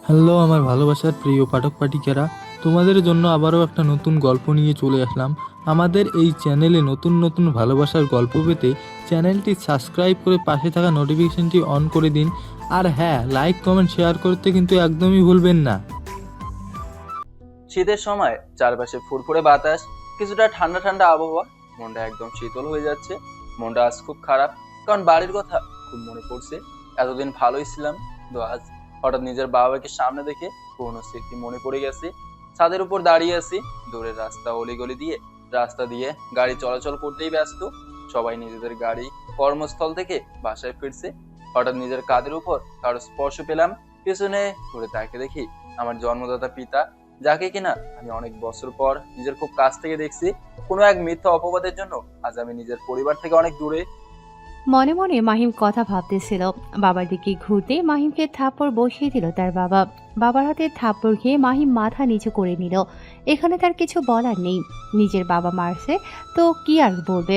Hello আমার ভালোবাসার প্রিয় পাঠক পাঠিকারা, তোমাদের জন্য আবারও একটা নতুন গল্প নিয়ে চলে আসলাম। আমাদের এই চ্যানেলে নতুন নতুন ভালোবাসার গল্প পেতে চ্যানেলটি সাবস্ক্রাইব করে পাশে থাকা নোটিফিকেশনটি অন করে দিন। আর হ্যাঁ, লাইক কমেন্ট শেয়ার করতে কিন্তু একদমই ভুলবেন না। শীতের সময় চারপাশে ফুরফুরে বাতাস, কিছুটা ঠান্ডা ঠান্ডা আবহাওয়া। মনটা একদম শীতল হয়ে যাচ্ছে। মনটা আজ খুব খারাপ, কারণ বাড়ির কথা খুব মনে পড়ছে। এতদিন ভালোই ছিলাম, তো আজ হঠাৎ নিজের বাবাকে সামনে দেখে পুরনো স্মৃতি মনে পড়ে গেছে। ছাদের উপর দাঁড়িয়ে আছি, দূরের রাস্তা অলিগলি দিয়ে রাস্তা দিয়ে গাড়ি চলাচল করতেই ব্যস্ত। সবাই নিজেদের গাড়ি কর্মস্থল থেকে বাসায় ফিরছে। হঠাৎ নিজের কাঁধের উপর কারো স্পর্শ পেলাম। পিছনে ঘুরে তাকে দেখি আমার জন্মদাতা পিতা, যাকে কিনা আমি অনেক বছর পর নিজের খুব কাছ থেকে দেখছি। কোনো এক মিথ্যা অপবাদের জন্য আজ আমি নিজের পরিবার থেকে অনেক দূরে। মনে মনে মাহিম কথা ভাবতেছিল। বাবার দিকে ঘুরতে মাহিমকে থাপ্পড় বসিয়ে দিল তার বাবা। বাবার হাতে থাপ্পড় খেয়ে মাহিম মাথা নিচু করে নিল। এখানে তার কিছু বলার নেই, নিজের বাবা মারছে তো কি আর বলবে।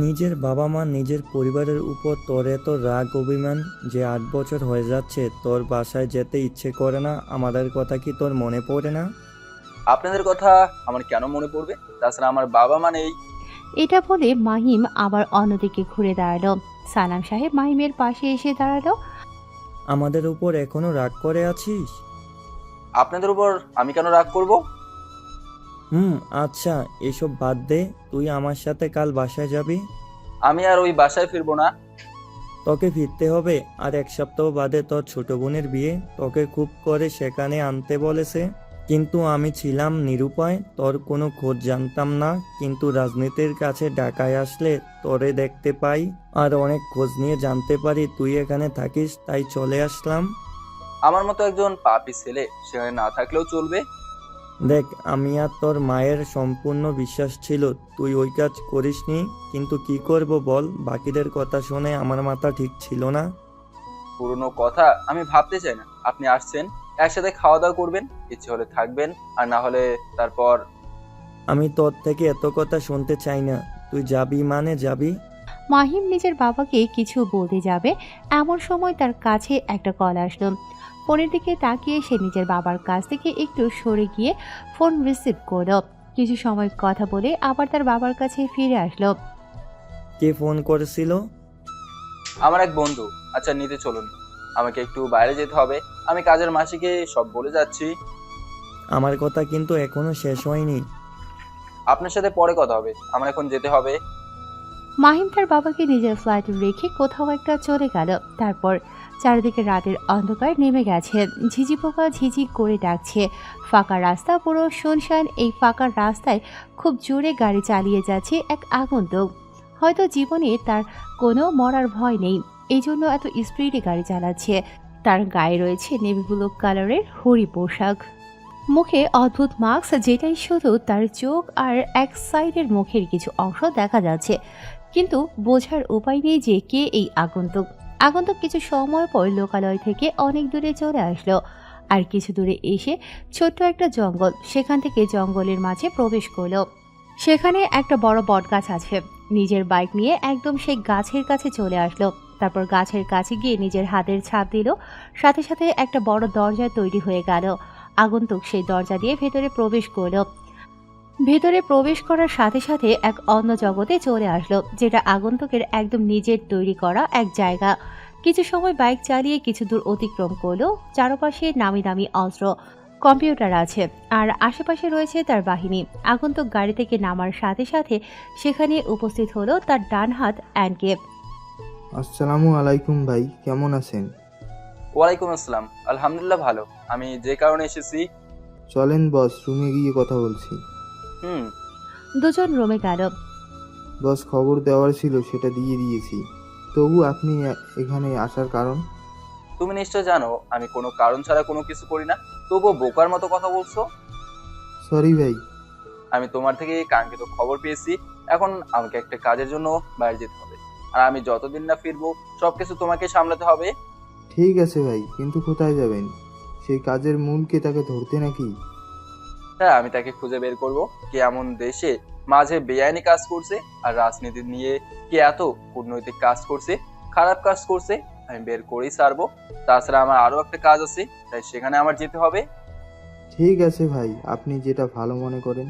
নিজের বাবা মা নিজের পরিবারের উপর তোর এত রাগ অভিমান যে 8 বছর হয়ে যাচ্ছে তোর বাসায় যেতে ইচ্ছে করে না। আমাদের কথা কি তোর মনে পড়ে না? আপনাদের কথা আমার কেন মনে পড়বে? তাছাড়া আমার বাবা মা নেই। এটা বলে মাহিম আবার অন্যদিকে ঘুরে দাঁড়ালো। সালাম সাহেব মাহিমের পাশে এসে দাঁড়ালো। আমাদের উপর এখনো রাগ করে আছিস? আপনাদের উপর আমি কেন রাগ করব? আচ্ছা, এসব বাদ দে। তুই আমার সাথে কাল বাসায় যাবি। আমি আর ওই বাসায় ফিরবো না। তোকে ফিরতে হবে। আর 1 সপ্তাহ বাদে তোর ছোট বোনের বিয়ে, তোকে খুব করে সেখানে আনতে বলেছে। কিন্তু আমি ছিলাম নিরুপায়, তোর কোনো খোঁজ জানতাম না। কিন্তু রাজনীতির কাছে ঢাকায় আসলে তোরে দেখতে পাই আর অনেক খোঁজ নিয়ে জানতে পারি তুই এখানে থাকিস, তাই চলে আসলাম। আমার মতো একজন পাপী ছেলে সেখানে না থাকলেও চলবে। দেখ, আমি আর তোর মায়ের সম্পূর্ণ বিশ্বাস ছিল তুই ওই কাজ করিসনি, কিন্তু কি করব বল, বাকিদের কথা শুনে আমার মাথা ঠিক ছিল না। পুরনো কথা আমি ভাবতে চাই না। আপনি আসছেন, একসাথে খাওয়া দাওয়া করবেন, ইচ্ছে হলে থাকবেন, আর না হলে তারপর। আমি তোর থেকে এত কথা শুনতে চাই না। তুই যাবি মানে যাবি। মাহিম নিজের বাবাকে কিছু বলতে যাবে, এমন সময় তার কাছে একটা কল আসলো। ফোনের দিকে তাকিয়ে সে নিজের বাবার কাছ থেকে একটু সরে গিয়ে ফোন রিসিভ করলো। কিছু সময় কথা বলে আবার তার বাবার কাছে ফিরে আসলো। কে ফোন করেছিল? আমার এক বন্ধু। আচ্ছা, নিতে চলুন, আমাকে একটু বাইরে যেতে হবে। আমি কাজের মাসিকে সব বলে যাচ্ছি। আমার কথা কিন্তু এখনো শেষ হয়নি। আপনার সাথে পরে কথা হবে, আমার এখন যেতে হবে। মাহিম তার বাবাকে নিজের ফ্ল্যাটে রেখে কোথাও একটা চলে গেল। তারপর চারিদিকে রাতের অন্ধকার নেমে গেছে। ঝিঝি পোকা ঝিঝি করে ডাকছে। ফাঁকা রাস্তা পুরো শুনশান। এই ফাঁকা রাস্তায় খুব জোরে গাড়ি চালিয়ে যাচ্ছে এক আগন্তুক। হয়তো জীবনে তার কোনো মরার ভয় নেই, এই জন্য এত স্পিডে গাড়ি চালাচ্ছে। তার গায়ে রয়েছে নেভি ব্লু কালারের হরি পোশাক, মুখে অদ্ভুত মাস্ক, যেটাই শুধু তার চোখ আর এক সাইডের মুখের কিছু অংশ দেখা যাচ্ছে। কিন্তু বোঝার উপায় নেই যে কে এই আগন্তুক। আগন্তুক কিছু সময় পর লোকালয় থেকে অনেক দূরে চলে আসলো। আর কিছু দূরে এসে ছোট্ট একটা জঙ্গল, সেখান থেকে জঙ্গলের মাঝে প্রবেশ করলো। সেখানে একটা বড় বটগাছ আছে। নিজের বাইক নিয়ে একদম সেই গাছের কাছে চলে আসলো। তারপর গাছের কাছে গিয়ে নিজের হাতের ছাপ দিল। সাথে সাথে একটা বড় দরজা তৈরি হয়ে গেল। আগন্তুক সেই দরজা দিয়ে ভেতরে প্রবেশ করলো। ভেতরে প্রবেশ করার সাথে সাথে এক অন্য জগতে চলে আসলো, যেটা আগন্তুকের একদম নিজের তৈরি করা এক জায়গা। কিছু সময় বাইক চালিয়ে কিছু দূর অতিক্রম করলো। চারপাশে নামি দামি অস্ত্র, কম্পিউটার আছে, আর আশেপাশে রয়েছে তার বাহিনী। আগন্তুক গাড়ি থেকে নামার সাথে সাথে সেখানে উপস্থিত হলো তার ডান হাত অ্যানকেপ। আসসালামু আলাইকুম ভাই, কেমন আছেন? ওয়ালাইকুম আসসালাম, আলহামদুলিল্লাহ ভালো। আমি যে কারণে এসেছি। চলেন বস, রুমে গিয়ে কথা বলছি। হুম। দুজন রুমে গেল। বস, খবর দেওয়ার ছিল সেটা দিয়ে দিয়েছি। তবু আপনি এখানে আসার কারণ? তুমি নিশ্চয় জানো আমি কোনো কারণ ছাড়া কোনো কিছু করি না, তবুও বোকার মতো কথা বলছো। সরি ভাই। আমি তোমার থেকে কাঙ্ক্ষিত খবর পেয়েছি। এখন আমাকে একটা কাজের জন্য বাইরে যেতে হবে, আর আমি যতদিন না ফিরবো সবকিছু তোমাকে সামলাতে হবে। ঠিক আছে ভাই, কিন্তু কোথায় যাবেন? সেই কাজের মূল কে, তাকে ধরতে নাকি? হ্যাঁ, আমি তাকে খুঁজে বের করব। কে এমন দেশে মাঝে বেআইনি কাজ করছে, আর রাজনীতি নিয়ে কে এত কূটনৈতিক কাজ করছে, খারাপ কাজ করছে, আমি বের করেই ছাড়বো। তাছাড়া আমার আরো একটা কাজ আছে, তাই সেখানে আমার যেতে হবে। ঠিক আছে ভাই, আপনি যেটা ভালো মনে করেন।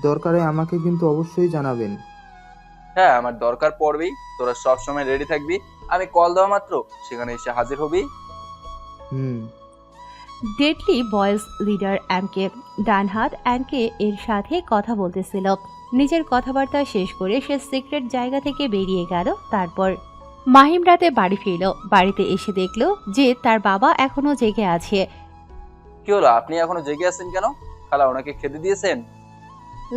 দরকারে আমাকে কিন্তু অবশ্যই জানাবেন। হ্যাঁ, আমার দরকার পড়বেই, তোরা সব সময় রেডি থাকবি। আমি কল দেওয়া মাত্র সেখানে এসে হাজির হবি। হুম। ডেডলি বয়েজ লিডার এমকে ডান হাত এমকে এর সাথে কথা বলতেছিল। নিজের কথাবার্তা শেষ করে সে সিক্রেট জায়গা থেকে বেরিয়ে গেল। তারপর মাহিম রাতে বাড়ি ফিরল। বাড়িতে এসে দেখল যে তার বাবা এখনো জেগে আছে। কি হলো, আপনি এখনো জেগে আছেন কেন? খালা ওনাকে খেতে দিয়েছেন?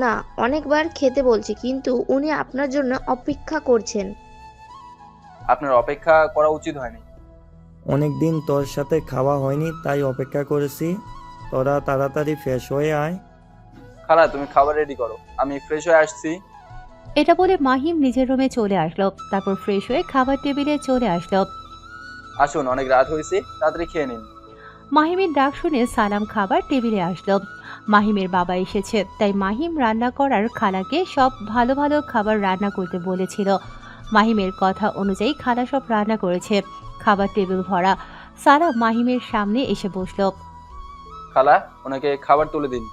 না, অনেকবার খেতে বলছি কিন্তু উনি আপনার জন্য অপেক্ষা করছেন। আপনার অপেক্ষা করা উচিত হয়নি। অনেক দিন তোর সাথে খাওয়া হয়নি, তাই অপেক্ষা করেছি। তোরা তাড়াতাড়ি ফ্রেশ হয়ে আয়। খালা তুমি খাবার রেডি করো, আমি ফ্রেশ হয়ে আসছি। এটা বলে মাহিম নিজের রুমে চলে আসলো। তারপর ফ্রেশ হয়ে খাবার টেবিলে চলে আসলো। আসুন, অনেক রাত হয়েছে, তাড়াতাড়ি খেয়ে নিন। মাহিমের ডাক শুনে সালাম খাবার টেবিলে আসলো। মাহিমের বাবা এসেছে, তাই মাহিম রান্না করার খালাকে সব ভালো ভালো খাবার রান্না করতে বলেছিল। মাহিমের কথা অনুযায়ী খালা সব রান্না করেছে। খাবার টেবিল ভরা। সালাম মাহিমের সামনে এসে বসলো। খালা ওনাকে খাবার তুলে দিন।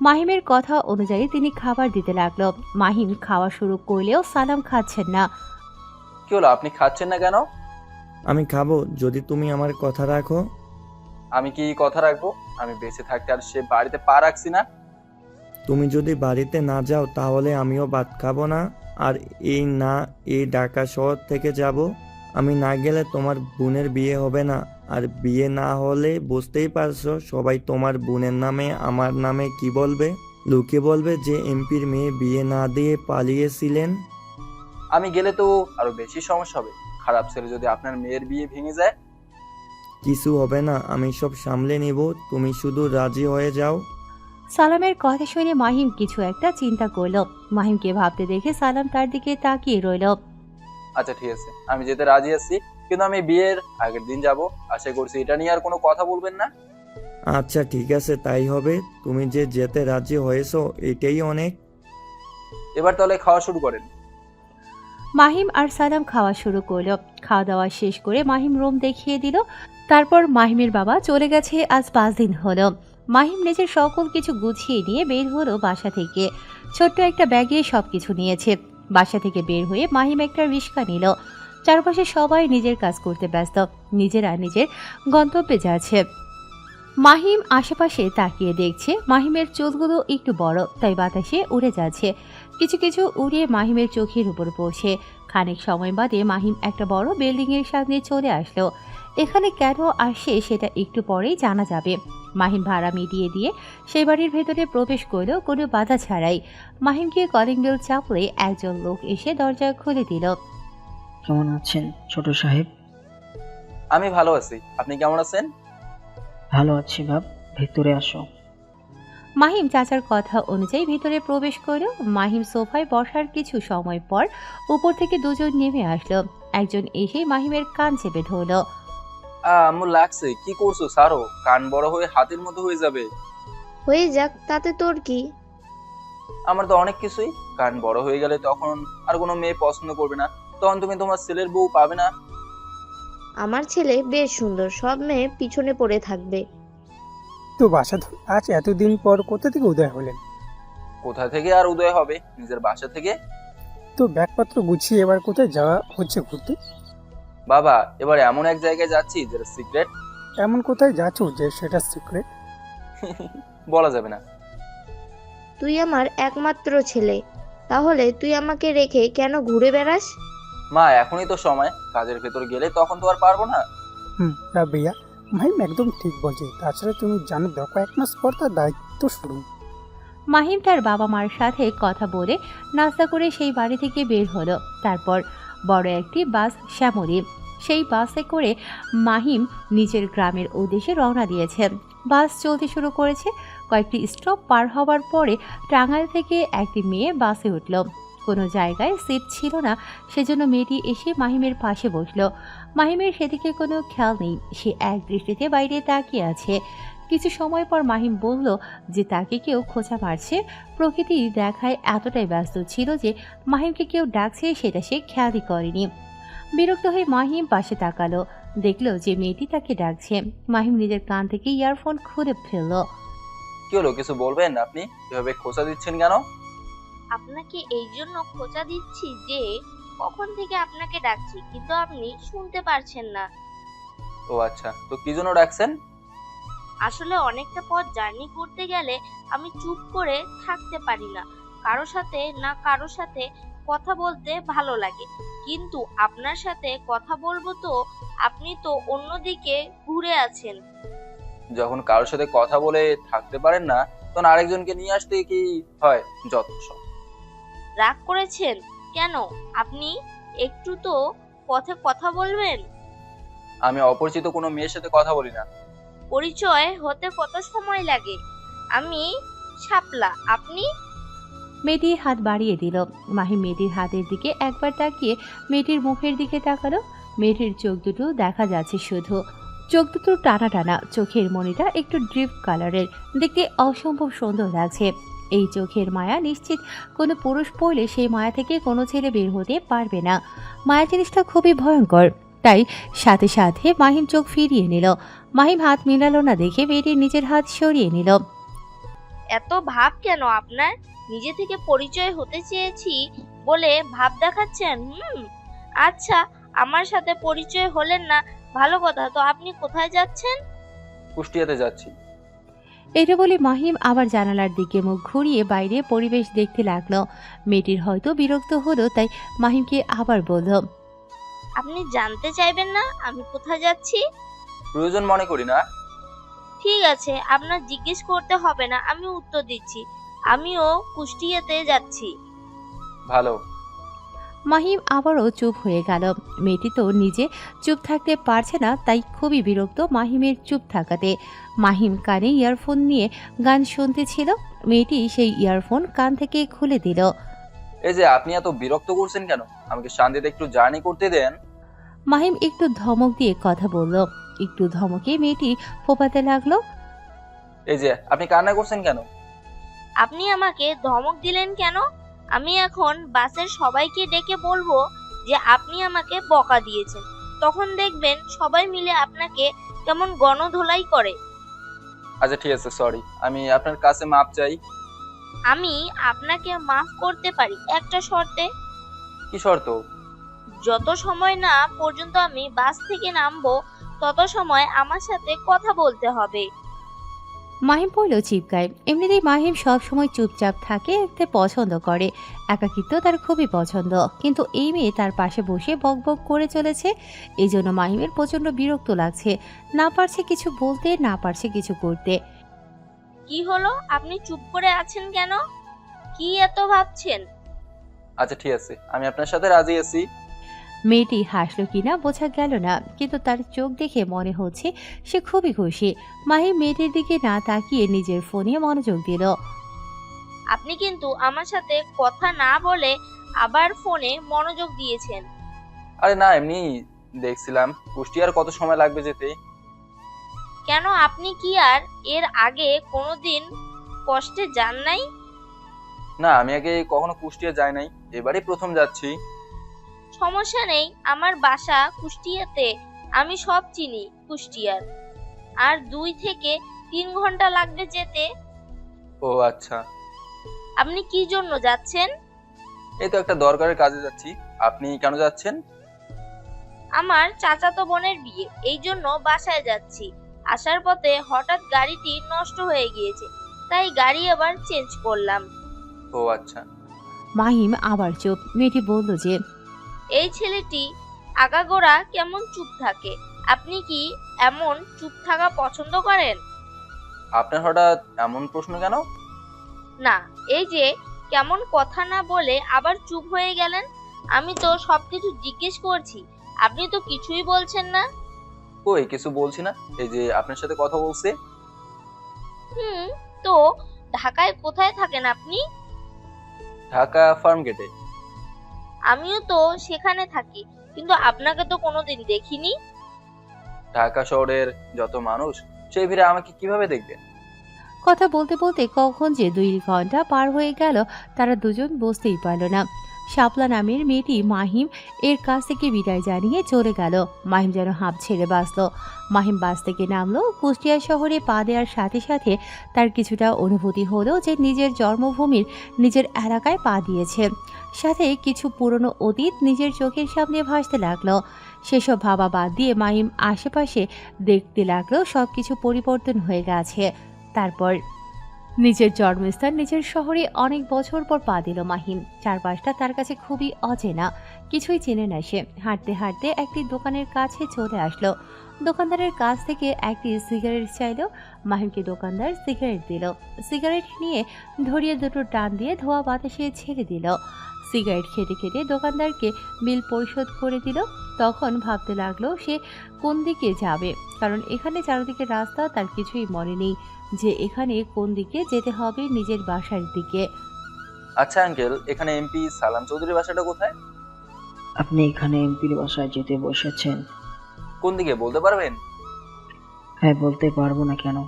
মাহিমের কথা অনুযায়ী তিনি খাবার দিতে লাগলো। মাহিম খাওয়া শুরু করলেও সালাম খাচ্ছেন না। কি হলো, আপনি খাচ্ছেন না কেন? আমি খাবো যদি তুমি আমার কথা রাখো। আমি কি কথা রাখবো? আমি বেঁচে থাকতে আর সে বাড়িতে পা রাখছি না। তুমি যদি বাড়িতে না যাও তাহলে আমিও ভাত খাবো না। আর এই ঢাকা শহর থেকে যাব। আমি না গেলে তোমার বোনের বিয়ে হবে না। আর বিয়ে না হলে বুঝতেই পারছো, সবাই তোমার বোনের নামে আমার নামে কি বলবে? লোকে বলবে যে এমপির মেয়ে বিয়ে না দিয়ে পালিয়েছিলেন। আমি গেলে তো আরো বেশি সমস্যা হবে। খারাপ ছেলে যদি আপনার মেয়ের বিয়ে ভেঙে যায়। কিছু হবে না, আমি সব সামলে নিব। তুমি শুধু রাজি হয়ে যাও। সালামের কথা শুনে মাহিম কিছু একটা চিন্তা করলো। মাহিমকে ভাবতে দেখে সালাম তার দিকে তাকিয়ে রইল। আচ্ছা ঠিক আছে, আমি যেতে রাজি আছি, কিন্তু আমি বিয়ের আগের দিন যাব। আশা করছি এটা নিয়ে আর কোনো কথা বলবেন না। আচ্ছা ঠিক আছে, তাই হবে। তুমি যে যেতে রাজি হয়েছো এটাই অনেক। এবার তাহলে খাওয়া শুরু করেন। মাহিম আর সালাম খাওয়া শুরু করলো। খাওয়া দাওয়া শেষ করে মাহিম রুম দেখিয়ে দিল। তারপর মাহিমের বাবা চলে গেছে আজ 5 দিন হলো। মাহিম নিজের সকল কিছু গুছিয়ে নিয়ে বের হলো বাসা থেকে। ছোট্ট একটা ব্যাগে সবকিছু নিয়েছে। বাসা থেকে বের হয়ে মাহিম একটা রিক্সা নিল। চারপাশে সবাই নিজের কাজ করতে ব্যস্ত। নিজেরা নিজের গন্তব্যে যাচ্ছে। মাহিম আশেপাশে তাকিয়ে দেখছে মাহিমের চুলগুলো একটু বড়, তাই বাতাসে উড়ে যাচ্ছে। কিছু কিছু উড়িয়ে মাহিমের চোখের উপর পড়ছে। খানিক সময় বাদে মাহিম একটা বড় বিল্ডিং এর সামনে চলে আসলো। এখানে কেন আসে সেটা একটু পরেই জানা যাবে। মাহিম ভাড়া মিটিয়ে দিয়ে সেই বাড়ির ভেতরে প্রবেশ করলো কোনো বাধা ছাড়াই। মাহিমকে কলিং বেল চাপলে একজন লোক এসে দরজা খুলে দিল। কেমন আছেন ছোট সাহেব? আমি ভালো আছি, আপনি কেমন আছেন? ভালো আছি বাপ, ভেতরে আসো। মাহিম চাচার কথা অনুযায়ী ভিতরে প্রবেশ করলো। মাহিম সোফায় বসার কিছু সময় পর উপর থেকে দুজন নেমে আসলো। একজন এসে মাহিমের কান চেপে ধরলো। আম্মু লাগছে, কি করছো? সারো, কান বড় হয়ে হাতের মতো হয়ে যাবে। হয়ে যাক, তাতে তোর কি? আমার তো অনেক কিছুই। কান বড় হয়ে গেলে তখন আর কোনো মেয়ে পছন্দ করবে না, তখন তুমি তোমার ছেলের বউ পাবে না। আমার ছেলে বেশ সুন্দর, সব মেয়ে পিছনে পড়ে থাকবে। তো বাসা আজ এতদিন পর কোথা থেকে উদয় হলেন? কোথা থেকে আর উদয় হবে, নিজের বাসা থেকে। তো ব্যাগপত্র গুছিয়ে এবার কোথায় যাওয়া হচ্ছে ঘুরতে? বাবা, এবার এমন এক জায়গায় যাচ্ছি যেটা সিক্রেট। এমন কোথায় যাচ্ছ যে সেটা সিক্রেট? বলা যাবে না। তুই আমার একমাত্র ছেলে, তাহলে তুই আমাকে রেখে কেন ঘুরে বেড়াস? মা, এখনই তো সময়, কাজের ভেতর গেলে তখন তো আর পারবো না। রাবিয়া, মাহিম একদম ঠিক বলছে। তাছাড়া তুমি জানো তো কয়েক মাস পর তার দায়িত্ব শুরু। মাহিম তার বাবা মার সাথে কথা বলে নাস্তা করে সেই বাড়ি থেকে বের হলো। তারপর বড় একটি বাস শ্যামলী, সেই বাসে করে মাহিম নিজের গ্রামের উদ্দেশ্যে রওনা দিয়েছে। বাস চলতে শুরু করেছে। কয়েকটি স্টপ পার হওয়ার পরে টাঙ্গাইল থেকে একটি মেয়ে বাসে উঠল। কোনো জায়গায় সিট ছিল না, সেজন্য মেয়েটি এসে মাহিমের পাশে বসলো। মাহিমের সেদিকে কোনো খেয়াল নেই, সে এক দৃষ্টিতে বাইরে তাকিয়ে আছে। কিছু সময় পর মাহিম বলল যে তাকে কেউ খোঁচা মারছে। প্রকৃতি দেখায় এতটাই ব্যস্ত ছিল যে মাহিমকে কেউ ডাকছে সেটা সে খেয়ালই করেনি। বিরক্ত হয়ে মাহিম পাশে তাকালো, দেখলো যে মেয়েটি তাকে ডাকছে। মাহিম নিজের কান থেকে ইয়ারফোন খুলে ফেললো। কি হলো, কিছু বলবেন? আপনি এভাবে খোঁচা দিচ্ছেন কেন? আপনাকে এই জন্য খোঁচা দিচ্ছি যে কখন থেকে আপনাকে ডাকছি কিন্তু আপনি শুনতে পারছেন না। ও আচ্ছা, তো কি জন্য ডাকছেন? আসলে অনেকটা পথ জার্নি করতে গেলে আমি চুপ করে থাকতে পারি না। কারো সাথে কথা বলতে ভালো লাগে, কিন্তু আপনার সাথে কথা বলবো তো আপনি তো অন্যদিকে ঘুরে আছেন। যখন কারোর সাথে কথা বলে থাকতে পারেন না, তখন আরেকজনকে নিয়ে আসতে কি হয়? যত সব। রাগ করেছেন কেন? আপনি একটু তো পথে কথা বলবেন। আমি অপরিচিত কোনো মেয়ের সাথে কথা বলি না। পরিচয় হতে কত সময় লাগে? আমি শাপলা, আপনি? মেয়েটি হাত বাড়িয়ে দিল। মাহিম মেয়েটির হাতের দিকে একবার তাকিয়ে মেয়েটির মুখের দিকে তাকালো। মেয়েটির চোখ দুটো দেখা যাচ্ছে শুধু। চোখ দুটো টানা টানা, চোখের মনিটা একটু ড্রিপ কালারের, দেখতে অসম্ভব সুন্দর লাগছে। এই চোখের মায়া নিশ্চিত কোনো পুরুষ পড়লে সেই মায়া থেকে কোনো ছেলে বের হতে পারবে না। মায়া জিনিসটা খুবই ভয়ঙ্কর। তাই সাথে সাথে মাহিম চোখ ফিরিয়ে নিল। মাহিম হাত মেলালো না দেখে মেয়েটি নিজের হাত সরিয়ে নিল। এত ভাব কেন আপনার? নিজে থেকে পরিচয় হতে চেয়েছি বলে ভাব দেখাচ্ছেন? আচ্ছা, আমার সাথে পরিচয় হলেন না, ভালো কথা। তো আপনি কোথায় যাচ্ছেন? কুষ্টিয়াতে যাচ্ছি। এটা বলে মাহিম আবার জানালার দিকে মুখ ঘুরিয়ে বাইরে পরিবেশ দেখতে লাগলো। মেয়েটির হয়তো বিরক্ত হলো, তাই মাহিমকে আবার বলল, আপনি জানতে চাইবেন না আমি কোথায় যাচ্ছি? প্রয়োজন মনে করি না। ঠিক আছে, আপনার জিজ্ঞেস করতে হবে না, আমি উত্তর দিচ্ছি। আমিও কুষ্টিয়াতে যাচ্ছি। ভালো। মাহিম আবারও চুপ হয়ে গেল। মেয়েটি তো নিজে চুপ থাকতে পারছে না, তাই খুবই বিরক্ত মাহিমের চুপ থাকাতে। মাহিম কানে ইয়ারফোন নিয়ে গান শুনতেছিল। মেয়েটি সেই ইয়ারফোন কান থেকে খুলে দিল। এই যে, আপনি এত বিরক্ত করছেন কেন? আমাকে শান্তিতে একটু জার্নি করতে দেন। মাহিম একটু ধমক দিয়ে কথা বলল। একটু ধমকে মেয়েটি ফোপাতে লাগলো। এই যে, আপনি কান্না করছেন কেন? আপনি আমাকে ধমক দিলেন কেন? আমি এখন বাসের সবাইকে ডেকে বলবো যে আপনি আমাকে বকা দিয়েছেন। তখন দেখবেন সবাই মিলে আপনাকে কেমন গণধোলাই করে। আচ্ছা ঠিক আছে, সরি। আমি আপনার কাছে মাপ চাই। আমি আপনাকে মাফ করতে পারি একটা শর্তে। কি শর্ত? যত সময় না পর্যন্ত আমি বাস থেকে নামবো তত সময় আমার সাথে কথা বলতে হবে। মাহিম পড়ল চিপকায়। এমনিতেই মাহিম সবসময় চুপচাপ থাকে, এতে পছন্দ করে। একাকিত্ব তার খুবই পছন্দ, কিন্তু এই মেয়ে তার পাশে বসে বক বক করে চলেছে। এই জন্য মাহিমের প্রচন্ড বিরক্ত লাগছে। না পারছে কিছু বলতে, না পারছে কিছু করতে। কি হলো, আপনি চুপ করে আছেন কেন? কি এত ভাবছেন? আচ্ছা ঠিক আছে, আমি আপনার সাথে রাজি আছি। মেয়েটি হাসলো কিনা বোঝা গেল না, কিন্তু তার চোখ দেখে মনে হচ্ছে সে খুবই খুশি। মাহিম মেয়েটির দিকে না তাকিয়ে নিজের ফোনে মনোযোগ দিল। আপনি কিন্তু আমার সাথে কথা না বলে আবার ফোনে মনোযোগ দিয়েছেন। আরে না, এমনি দেখছিলাম কুষ্টিয়ার কত সময় লাগবে যেতে। কেন, আপনি কি আর এর আগে কোনোদিন কষ্টে যান নাই? না, আমি আগে কখনো কুষ্টিয়া যাই নাই, এবারই প্রথম যাচ্ছি। সমস্যা নেই, আমার বাসা কুষ্টিয়াতে, আমি সব চিনি কুষ্টিয়ার। আর 2 থেকে 3 ঘন্টা লাগবে যেতে। ও আচ্ছা। আপনি কি জন্য যাচ্ছেন? এই তো একটা দরকারের কাজে যাচ্ছি। আপনি কেন যাচ্ছেন? আমার চাচাতো বোনের বিয়ে, এই জন্য বাসায় যাচ্ছি। আসার পথে হঠাৎ গাড়িটি নষ্ট হয়ে গিয়েছে, তাই গাড়ি আবার চেঞ্জ করলাম। ও আচ্ছা। মাহিম আবার চুপ। মেয়েটি বলল যে, এই ছেলেটি আগাগোড়া কেমন চুপ থাকে। আপনি কি এমন চুপ থাকা পছন্দ করেন? আপনার হঠাৎ এমন প্রশ্ন কেন? না, এই যে কেমন কথা না বলে আবার চুপ হয়ে গেলেন। আমি তো সবকিছু জিজ্ঞেস করছি, আপনি তো কিছুই বলছেন না। কই কিছু বলছি না, এই যে আপনার সাথে কথা বলছে। তো ঢাকায় কোথায় থাকেন আপনি? ঢাকা ফার্ম গেটে। আমিও তো সেখানে থাকি, কিন্তু আপনাকে তো কোনোদিন দেখিনি। ঢাকা শহরের যত মানুষ সেই ভিড়ে আমাকে কিভাবে দেখবে? কথা বলতে বলতে কখন যে 2 ঘন্টা পার হয়ে গেল তারা দুজন বুঝতেই পারল না। শাপলা নামের মেয়েটি মাহিম এর কাছ থেকে বিদায় জানিয়ে চলে গেল। মাহিম যেন হাঁপ ছেড়ে বাঁচল। মাহিম বাস থেকে নামলো। কুষ্টিয়া শহরে পা দেওয়ার সাথে সাথে তার কিছুটা অনুভূতি হলো যে নিজের জন্মভূমির নিজের এলাকায় পা দিয়েছে। সাথে কিছু পুরনো অতীত নিজের চোখের সামনে ভাসতে লাগলো। সেসব ভাবা বাদ দিয়ে মাহিম আশেপাশে দেখতে লাগলো সব কিছু পরিবর্তন হয়ে গেছে। তারপর নিজের জন্মস্থান নিজের শহরে অনেক বছর পর পা দিল মাহিম। চারপাশটা তার কাছে খুবই অচেনা, কিছুই চেনে না সে। হাঁটতে হাঁটতে একটি দোকানের কাছে চলে আসলো। দোকানদারের কাছ থেকে একটি সিগারেট চাইল। মাহিমকে দোকানদার সিগারেট দিল। সিগারেট নিয়ে ধরিয়ে দুটো টান দিয়ে ধোয়া বাতাসে ছেড়ে দিল। সিগারেট খেতে খেতে দোকানদারকে বিল পরিশোধ করে দিল। তখন ভাবতে লাগলো সে কোন দিকে যাবে, কারণ এখানে চারদিকে রাস্তা, তার কিছুই মনে নেই যে এখানে কোন দিকে যেতে হবে নিজের বাসার দিকে। আচ্ছা আঙ্কেল, এখানে এমপি সালাম চৌধুরীর বাসাটা কোথায়? আপনি এখানে এমপির বাসায় যেতে বসেছেন? কোন দিকে বলতে পারবেন? হ্যাঁ, বলতে পারবো না কেন?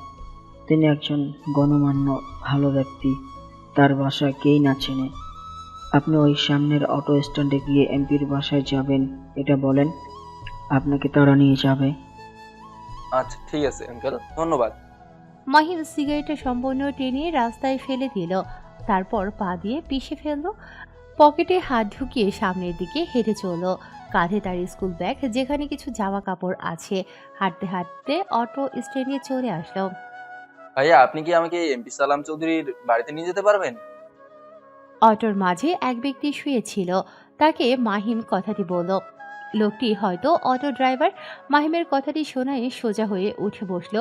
তিনি একজন গণ্যমান্য ভালো ব্যক্তি, তার বাসা কেই না চেনে। আপনি ওই সামনের অটো স্ট্যান্ডে গিয়ে এমপির বাসায় যাবেন, এটা বলেন, আপনাকে তারা নিয়ে যাবে। আচ্ছা ঠিক আছে আঙ্কেল, ধন্যবাদ। মাহিম সিগারেটটা সম্পূর্ণ টেনে রাস্তায় ফেলে দিল। তারপর পা দিয়ে পিষে ফেলল। পকেটে হাত ঢুকিয়ে সামনের দিকে হেঁটে চলল। কাঁধে তার স্কুল ব্যাগ, যেখানে কিছু জামা কাপড় আছে। হাঁটতে হাঁটতে অটো স্ট্যান্ডে চলে আসলো। ভাইয়া, আপনি কি আমাকে এমপি সালাম চৌধুরীর বাড়িতে নিয়ে যেতে পারবেন? অটোর মাঝে এক ব্যক্তি শুয়েছিল। তাকে মাহিম কথাটি বলল। লোকটি হয়তো অটো ড্রাইভার। মাহিমের কথাটি শোনায় সোজা হয়ে উঠে বসলো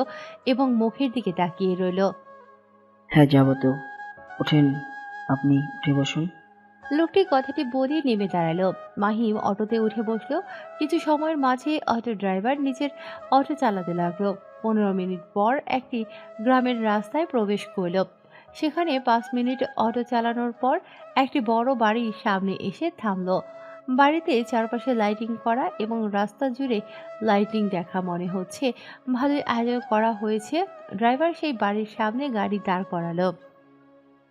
এবং মুখের দিকে তাকিয়ে রইল। হ্যাঁ, যাবো তো। ওঠেন, আপনি উঠে বসুন। লোকটি কথাটি বলে নেমে দাঁড়ালো। মাহিম অটোতে উঠে বসলো। কিছু সময়ের মাঝে অটো ড্রাইভার নিজের অটো চালাতে লাগলো। 15 মিনিট পর একটি গ্রামের রাস্তায় প্রবেশ করলো। সেখানে 5 মিনিট অটো চালানোর পর একটি বড় বাড়ির সামনে এসে থামলো। বাড়িতে চারপাশে লাইটিং করা এবং রাস্তা জুড়ে লাইটিং দেখা মনে হচ্ছে ভালোই আয়োজন করা হয়েছে। ড্রাইভার সেই বাড়ির সামনে গাড়ি দাঁড় করালো।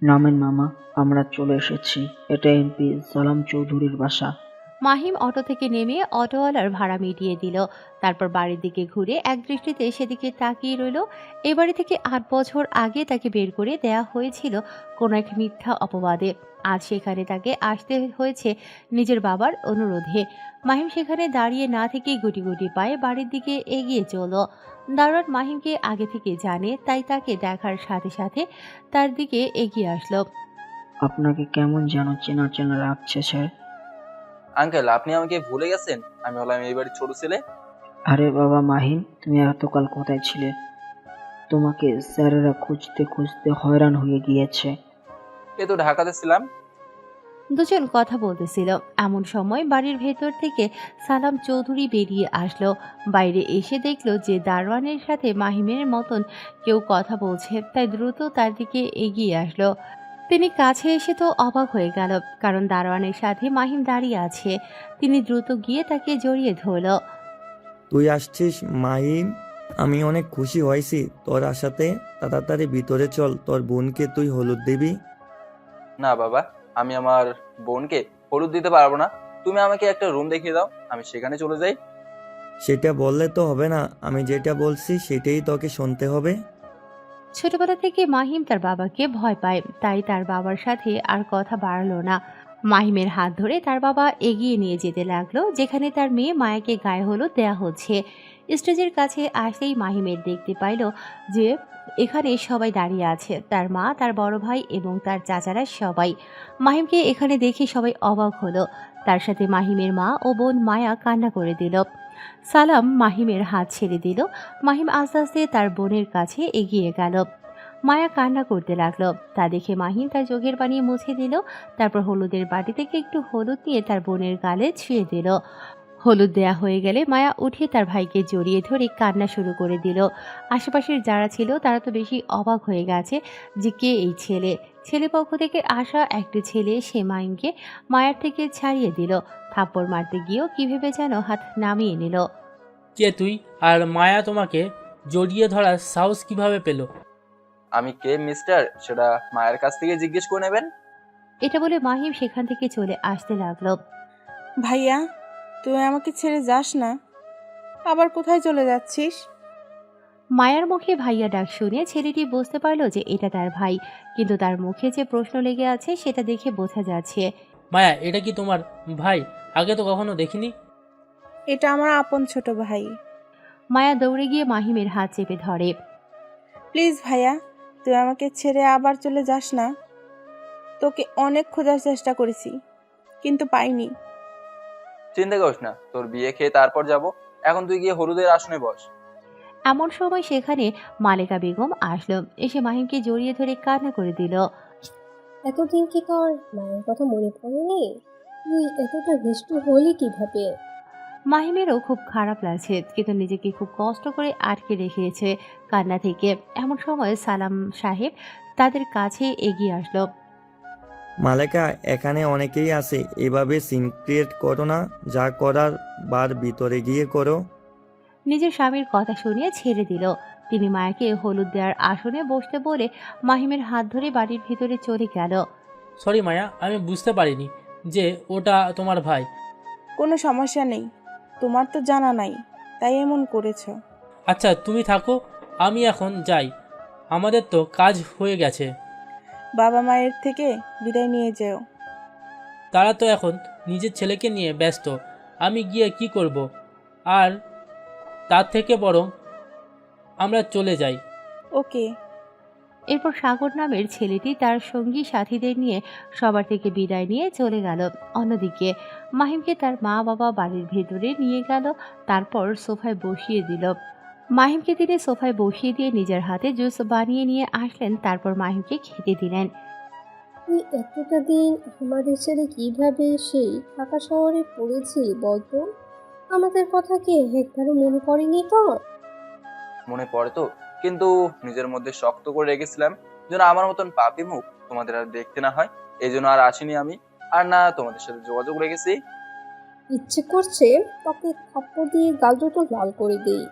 নামেন মামা, আমরা চলে এসেছি। এটা এমপি সালাম চৌধুরীর বাসা। মাহিম অটো থেকে নেমে অটোওয়ালার ভাড়া মিটিয়ে দিল। তারপর বাড়ির দিকে ঘুরে এক দৃষ্টিতে সেদিকে তাকিয়ে রইল। এ বাড়ি থেকে 8 বছর আগে তাকে বের করে দেয়া হয়েছিল কোনো এক মিথ্যা অপবাদে। আজ সেখানে তাকে আসতে হয়েছে নিজের বাবার অনুরোধে। মাহিম সেখানে দাঁড়িয়ে না থেকেই গুটি গুটি পায়ে বাড়ির দিকে এগিয়ে চলল। দারোয়ান মাহিমকে আগে থেকে জানে, তাই তাকে দেখার সাথে সাথে তার দিকে এগিয়ে আসলো। আপনাকে কেমন যেন চেনা চেনা লাগছে স্যার। আঙ্কেল, আপনি আমাকে ভুলে গেছেন? আমি হলাম এই বাড়ির ছোট ছেলে। আরে বাবা মাহিম, তুমি এতকাল কোথায় ছিলে? তোমাকে স্যারেরা খুঁজতে খুঁজতে হয়রান হয়ে গিয়েছে। এ তো ঢাকাতে ছিলাম। দুজন কথা বলতেছিল। এমন সময় বাড়ির ভেতর থেকে সালাম চৌধুরী বেরিয়ে আসলো। বাইরে এসে দেখলো যে দারোয়ানের সাথে মাহিমের মতন কেউ কথা বলছে, তাই দ্রুত তার দিকে এগিয়ে আসলো। তিনি কাছে এসে তো অবাক হয়ে গেল, কারণ দারোয়ানের সাথে মাহিম দাঁড়িয়ে আছে। তিনি দ্রুত গিয়ে তাকে জড়িয়ে ধরল। তুই আসছিস মাহিম? আমি অনেক খুশি হয়েছি তোর আসাতে। তাড়াতাড়ি ভিতরে চল, তোর বোনকে তুই হলুদ দিবি। না বাবা, আমি আমার বোনকে হলুদ দিতে পারবো না। তুমি আমাকে একটা রুম দেখিয়ে দাও, আমি সেখানে চলে যাই। সেটা বললে তো হবে না, আমি যেটা বলছি সেটাই তোকে শুনতে হবে। ছোটবেলা থেকে মাহিম তার বাবাকে ভয় পায়, তাই তার বাবার সাথে আর কথা বাড়ালো না। মাহিমের হাত ধরে তার বাবা এগিয়ে নিয়ে যেতে লাগলো যেখানে তার মেয়ে মায়াকে গায়ে হলুদ দেয়া হচ্ছে। স্টেজের কাছে আসলেই মাহিমের দেখতে পাইল যে এখানে সবাই দাঁড়িয়ে আছে, তার মা, তার বড় ভাই এবং তার চাচারা সবাই। মাহিমকে এখানে দেখে সবাই অবাক হলো। তার সাথে মাহিমের মা ও বোন মায়া কান্না করে দিল। সালাম মাহিমের হাত ছেড়ে দিল। মাহিম আস্তে আস্তে তার বোনের কাছে এগিয়ে গেল। মায়া কান্না করতে লাগলো। তা দেখে মাহিম তার চোখের পানি মুছে দিল। তারপর হলুদের বাটি থেকে একটু হলুদ নিয়ে তার বোনের গালে ছুঁয়ে দিল। হলুদ দেয়া হয়ে গেলে মায়া উঠে তার ভাইকে জড়িয়ে ধরে কান্না শুরু করে দিল। আশেপাশের যারা ছিল তারা তো বেশি অবাক হয়ে গেছে যে কে এই ছেলে। ছেলে পক্ষ থেকে আসা একটি ছেলে সে মাহিমকে মায়ার থেকে ছাড়িয়ে দিল। থাপ্পড় মারতে গিয়েও কি ভেবে যেন হাত নামিয়ে নিল। কে তুই? আর মায়া তোমাকে জড়িয়ে ধরার সাহস কিভাবে পেল? আমি কে মিস্টার, সেটা মায়ের কাছ থেকে জিজ্ঞেস করে নেবেন। এটা বলে মাহিম সেখান থেকে চলে আসতে লাগলো। ভাইয়া, তুই আমাকে ছেড়ে যাস না। আবার কোথায় চলে যাচ্ছিস? মায়ার মুখে ভাইয়া ডাক শুনে ছেলেটি বুঝতে পারলো যে এটা তার ভাই, কিন্তু তার মুখে যে প্রশ্ন লেগে আছে সেটা দেখে বোঝা যাচ্ছে। মায়া, এটা কি তোমার ভাই? আগে তো কখনো দেখিনি। এটা আমার আপন ছোট ভাই। মায়া দৌড়ে গিয়ে মাহিমের হাত চেপে ধরে। প্লিজ ভাইয়া, তুই আমাকে ছেড়ে আবার চলে যাস না। তোকে অনেক খোঁজার চেষ্টা করেছি, কিন্তু পাইনি। চিন্তা করিস না, তোর বিয়ে খেয়ে তারপর যাব। এখন তুই গিয়ে হলুদের আসনে বস। এমন সময় সেখানে মালেকা বেগম আসলো, এসে মাহিমকে জড়িয়ে ধরে কান্না করে দিল। এতদিন কি তোর মায়ের কথা মনে পড়েনি? তুই এতটা দুষ্টু হলি কিভাবে? মাহিমেরও খুব খারাপ লাগছে, কিন্তু নিজেকে খুব কষ্ট করে আটকে রেখেছে কান্না থেকে। এমন সময় সালাম সাহেব তাদের কাছে এগিয়ে আসলো। মালেকা, এখানে অনেকেই আছে, এভাবে সিন ক্রিয়েট করো না। যা করার বার ভিতরে গিয়ে করো। নিজের স্বামীর কথা শুনিয়ে ছেড়ে দিল। তিনি মায়াকে হলুদ দেওয়ার আসনে বসতে বলে মাহিমের হাত ধরে বাড়ির ভিতরে চলে গেল। সরি মায়া, আমি বুঝতে পারিনি যে ওটা তোমার ভাই। কোনো সমস্যা নেই, তোমার তো জানা নাই, তাই এমন করেছো। আচ্ছা তুমি থাকো, আমি এখন যাই। আমাদের তো কাজ হয়ে গেছে। বাবা মায়ের থেকে বিদায় নিয়ে যেও। তারা তো এখন নিজের ছেলেকে নিয়ে ব্যস্ত, আমি গিয়ে কি করব? আর তার থেকে বরং আমরা চলে যাই। ওকে। এরপর সাগর নামের ছেলেটি তার সঙ্গী সাথীদের নিয়ে সবার থেকে বিদায় নিয়ে চলে গেল। অন্যদিকে মাহিমকে তার মা বাবা বাড়ির ভেতরে নিয়ে গেল, তারপর সোফায় বসিয়ে দিল। মাহিমকে তিনি সোফায় বসিয়ে দিয়ে নিজের হাতে জুস বানিয়ে নিয়ে আসলেন, তারপর মাহিমকে খেতে দিলেন। তুই এতটা দিন আমাদের ছেড়ে কিভাবে সেই ঢাকা শহরে পড়েছিলি বলতো? আমাদের কথা কি একবারও মনে পড়েনি তোর? মনে পড়ে তো, কিন্তু নিজের মধ্যে শক্ত করে রেখেছিলাম যেন আমার মতন পাপী মুখ তোমাদের আর দেখতে না হয়। এই জন্য আর আসিনি আমি, আর না তোমাদের সাথে যোগাযোগ রেখেছি। ইচ্ছে করছে তোকে থাপ্পড় দিয়ে গাল দুটো লাল করে দিই।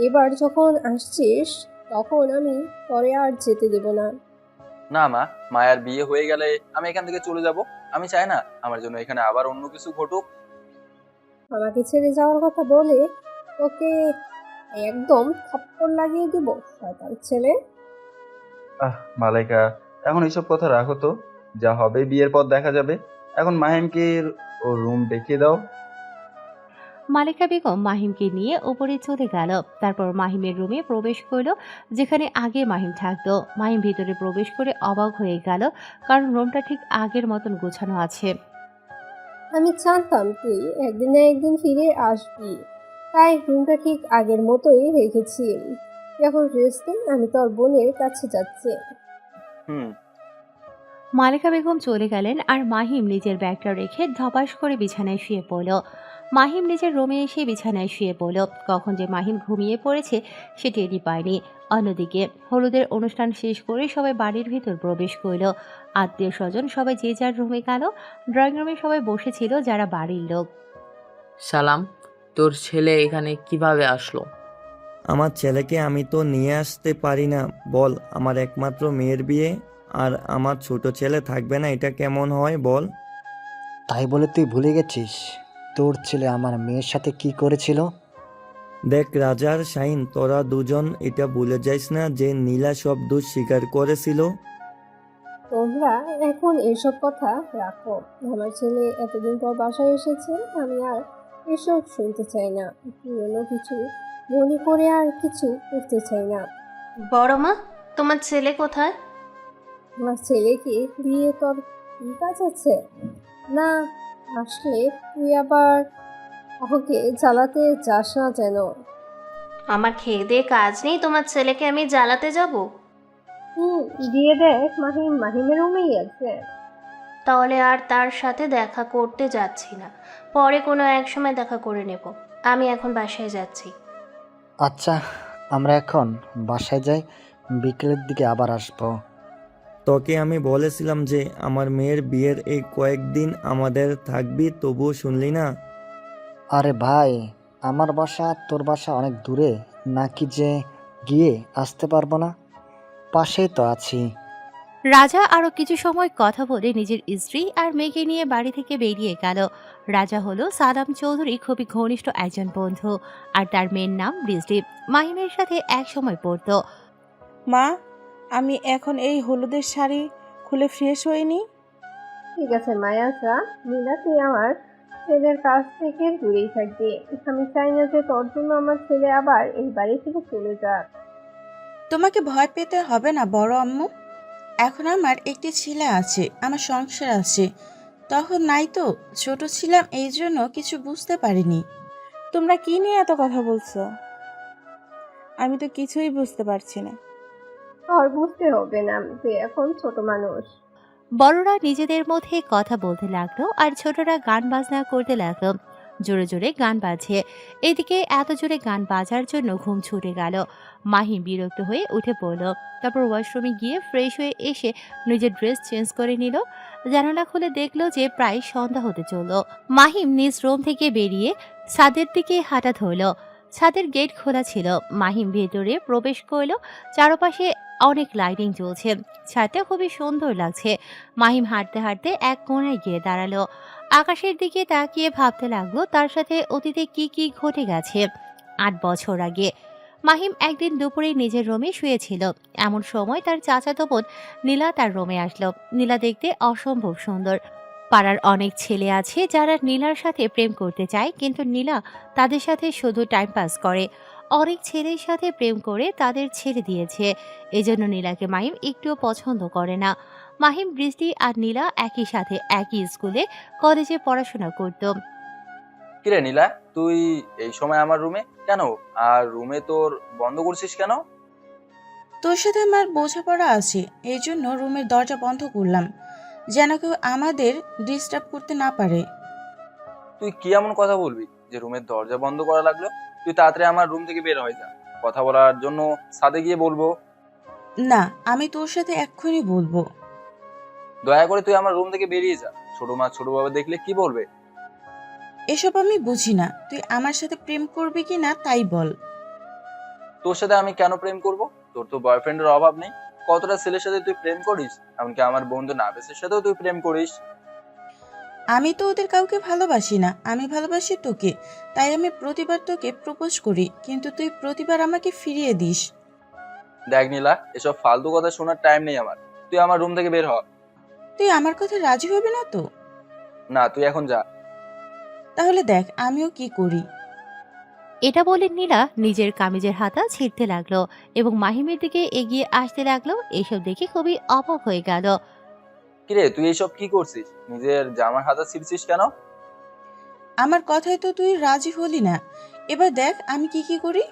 এবার যখন আসছিস তখন আমি পরে আর যেতে দেব না। না মা, মায়ার বিয়ে হয়ে গেলে আমি এখান থেকে চলে যাব। আমি চাই না আমার জন্য এখানে আবার অন্য কিছু ঘটুক। আমাকে ছেড়ে যাওয়ার কথা বলে তোকে একদম থাপ্পড় লাগিয়ে দিব, শয়তান ছেলে। মালাইকা, এখন এইসব কথা রাখো তো, যা হবে বিয়ের পর দেখা যাবে। এখন মাহিমকে ওর রুম দেখিয়ে দাও। মালেকা বেগম মাহিমকে নিয়ে ওপরে চলে গেল। তারপর মাহিমের রুমে প্রবেশ করলো, যেখানে আগে মাহিম থাকতো। মাহিম ভিতরে প্রবেশ করে অবাক হয়ে গেল, কারণ রুমটা ঠিক আগের মতন গোছানো আছে। আমি জানতাম তুই একদিন না একদিন ফিরে আসবি, তাই রুমটা ঠিক আগের মতোই রেখেছি। এখন রেস্ট নে, আমি তোর বোনের কাছে যাচ্ছি। মালেকা বেগম চলে গেলেন, আর মাহিম নিজের ব্যাগটা রেখে ধপাস করে বিছানায় শুয়ে পড়ল। মাহিম নিজের রুমে এসে বিছানায় শুয়ে পড়ল। কখন যে মাহিম ঘুমিয়ে পড়েছে সে টেরই পায়নি। অন্যদিকে হলুদের অনুষ্ঠান শেষ করে সবাই বাড়ির ভিতর প্রবেশ করল। আত্মীয় স্বজন সবাই যে যার রুমে গেল। ড্রয়িং রুমে সবাই বসেছিল যারা বাড়ির লোক। সালাম, তোর ছেলে এখানে কিভাবে আসলো? আমার ছেলেকে আমি তো নিয়ে আসতে পারি না। বল, আমার একমাত্র মেয়ের বিয়ে আর আমার ছোট ছেলে থাকবে না, এটা কেমন হয় বল? তাই বলে তুই ভুলে গেছিস তোর ছেলে আমার মেয়ের সাথে কি করেছিল? দেখ রাজার শাহিন, তোরা দুজন এটা ভুলে যাইস না যে নীলা সব দোষ স্বীকার করেছিল। তোমরা এখন এসব কথা রাখো। আমার ছেলে এতদিন পর বাসায় এসেছে, আমি আর এসব শুনতে চাই না। পুরনো কিছু মনে করে আর কিছু করতে চাই না। বড় মা, তোমার ছেলে কোথায়? আমার ছেলেকে দিয়ে তোর কি কাজ আছে? না আসলে তুই আবার ওকে জ্বালাতে যাস না যেন। আমার খেয়ে দিয়ে কাজ নেই, তোমার ছেলেকে আমি জ্বালাতে যাব? দিয়ে দেখ, মাহিমের রুমেই আছে। তাহলে আর তার সাথে দেখা করতে যাচ্ছি না, পরে কোনো এক সময় দেখা করে নেব। আমি এখন বাসায় যাচ্ছি। আচ্ছা, আমরা এখন বাসায় যাই, বিকেলের দিকে আবার আসবো। তোকে আমি বলেছিলাম যে আমার মেয়ের বিয়ের এই কয়েকদিন আমাদের থাকবি, তবুও শুনলি না। আরে ভাই, আমার বাসা তোর বাসা অনেক দূরে নাকি যে গিয়ে আসতে পারবো না? পাশেই তো আছি। রাজা আরো কিছু সময় কথা বলে নিজের স্ত্রী আর মেয়েকে নিয়ে বাড়ি থেকে বেরিয়ে গেল। রাজা হলো সালাম চৌধুরী খুবই ঘনিষ্ঠ একজন বন্ধু, আর তার মেয়ের নাম বৃষ্টি। মাহিমের সাথে এক সময় পড়তো। মা, আমি এখন এই হলুদের শাড়ি খুলে ফ্রেশ হইনি। ঠিক আছে মায়াসা, নীলা তুই আমার ছেলের কাছ থেকে দূরেই থাকবি। আমি চাই না যে তোর জন্য আমার ছেলে আবার এই বাড়ি থেকে চলে যাক। তোমাকে ভয় পেতে হবে না বড় আম্মু। এখন আমার একটি ছেলে আছে, আমার সংসার আছে। তখন নাই তো, ছোট ছিলাম, এই জন্য কিছু বুঝতে পারিনি। তোমরা কি নিয়ে এত কথা বলছো? আমি তো কিছুই বুঝতে পারছি না। তোর বুঝতে হবে না, তুই এখন ছোট মানুষ। বড়রা নিজেদের মধ্যে কথা বলতে লাগলো আর ছোটরা গান বাজনা করতে লাগলো। জোরে জোরে গান বাজছে। এদিকে এত জোরে গান বাজার জন্য ঘুম ছুটে গেল। মাহিম বিরক্ত হয়ে উঠে পড়ল। তারপর ওয়াশরুমে গিয়ে ফ্রেশ হয়ে এসে নিজের ড্রেস চেঞ্জ করে নিল। জানালা খুলে দেখলো যে প্রায় সন্ধ্যা হতে চলল। মাহিম নিজ রুম থেকে বেরিয়ে ছাদের দিকে হাঁটা ধরল। ছাদের গেট খোলা ছিল। মাহিম ভেতরে প্রবেশ করল। চারপাশে অনেক লাইটিং জ্বলছে। ছাদটা খুবই সুন্দর লাগছে। মাহিম হাঁটতে হাঁটতে এক কোণায় গিয়ে দাঁড়ালো। আকাশের দিকে তাকিয়ে ভাবতে লাগলো তার সাথে অতীতে কি কি ঘটে গেছে ৮ বছর আগে। মাহিম একদিন দুপুরে নিজের রুমে শুয়েছিল। এমন সময় তার চাচাতো বোন নীলা তার রুমে আসলো। নীলা দেখতে অসম্ভব সুন্দর। পাড়ার অনেক ছেলে আছে যারা নীলার সাথে প্রেম করতে চায়, কিন্তু নীলা তাদের সাথে শুধু টাইম পাস করে। অনেক ছেলের সাথে প্রেম করে তাদের ছেড়ে দিয়েছে। এজন্য নীলাকে মাহিম একটুও পছন্দ করে না। মাহিম, বৃষ্টি আর নীলা একই সাথে একই স্কুলে কলেজে পড়াশোনা করত। কিরে নীলা, তুই এই সময় আমার রুমে কেন? আর রুমে তোর বন্ধ করছিস কেন? তোর সাথে আমার বোঝাপড়া আছে, এই জন্য রুমের দরজা বন্ধ করলাম, যেন কেউ আমাদের ডিস্টার্ব করতে না পারে। তুই কি এমন কথা বলবি যে রুমের দরজা বন্ধ করা লাগলো? তুই তাড়াতাড়ি আমার রুম থেকে বের হয়ে যা। কথা বলার জন্য ছাদে গিয়ে বলবো। না, আমি তোর সাথে এক্ষুনি বলবো। দয়া করে তুই আমার রুম থেকে বেরিয়ে যা। ছোট মা ছোট বাবা দেখলে কি বলবে? এসব আমি বুঝি না। তুই আমার সাথে প্রেম করবি কি না তাই বল। তোর সাথে আমি কেন প্রেম করব? তোর তো বয়ফ্রেন্ডের অভাব নেই। কতটা ছেলের সাথে তুই প্রেম করিস, এমনকি আমার বন্ধু নাবিসের সাথেও তুই প্রেম করিস। আমি তো ওদের কাউকে ভালোবাসি না, আমি ভালোবাসি তোকে। তাই আমি প্রতিবার তোকে প্রপোজ করি, কিন্তু তুই প্রতিবার আমাকে ফিরিয়ে দিস। দেখ নীলা, এসব ফালতু কথা শোনার টাইম নেই আমার। তুই আমার রুম থেকে বের হ। তুই আমার কথা রাজি হবি না তো? না, তুই এখন যা। তাহলে দেখ আমিও কি করি। এটা বলে নীলা নিজের কামিজের হাতা ছিঁড়তে লাগলো এবং মাহিমের দিকে এগিয়ে আসতে লাগলো। এসব দেখে খুবই অবাক হয়ে গেল। কিরে, তুই এইসব কি করছিস? নিজের জামার হাতা ছিঁড়ছিস কেন? আমার কথায় তো তুই রাজি হলি না, এবার দেখ আমি কি কি করি।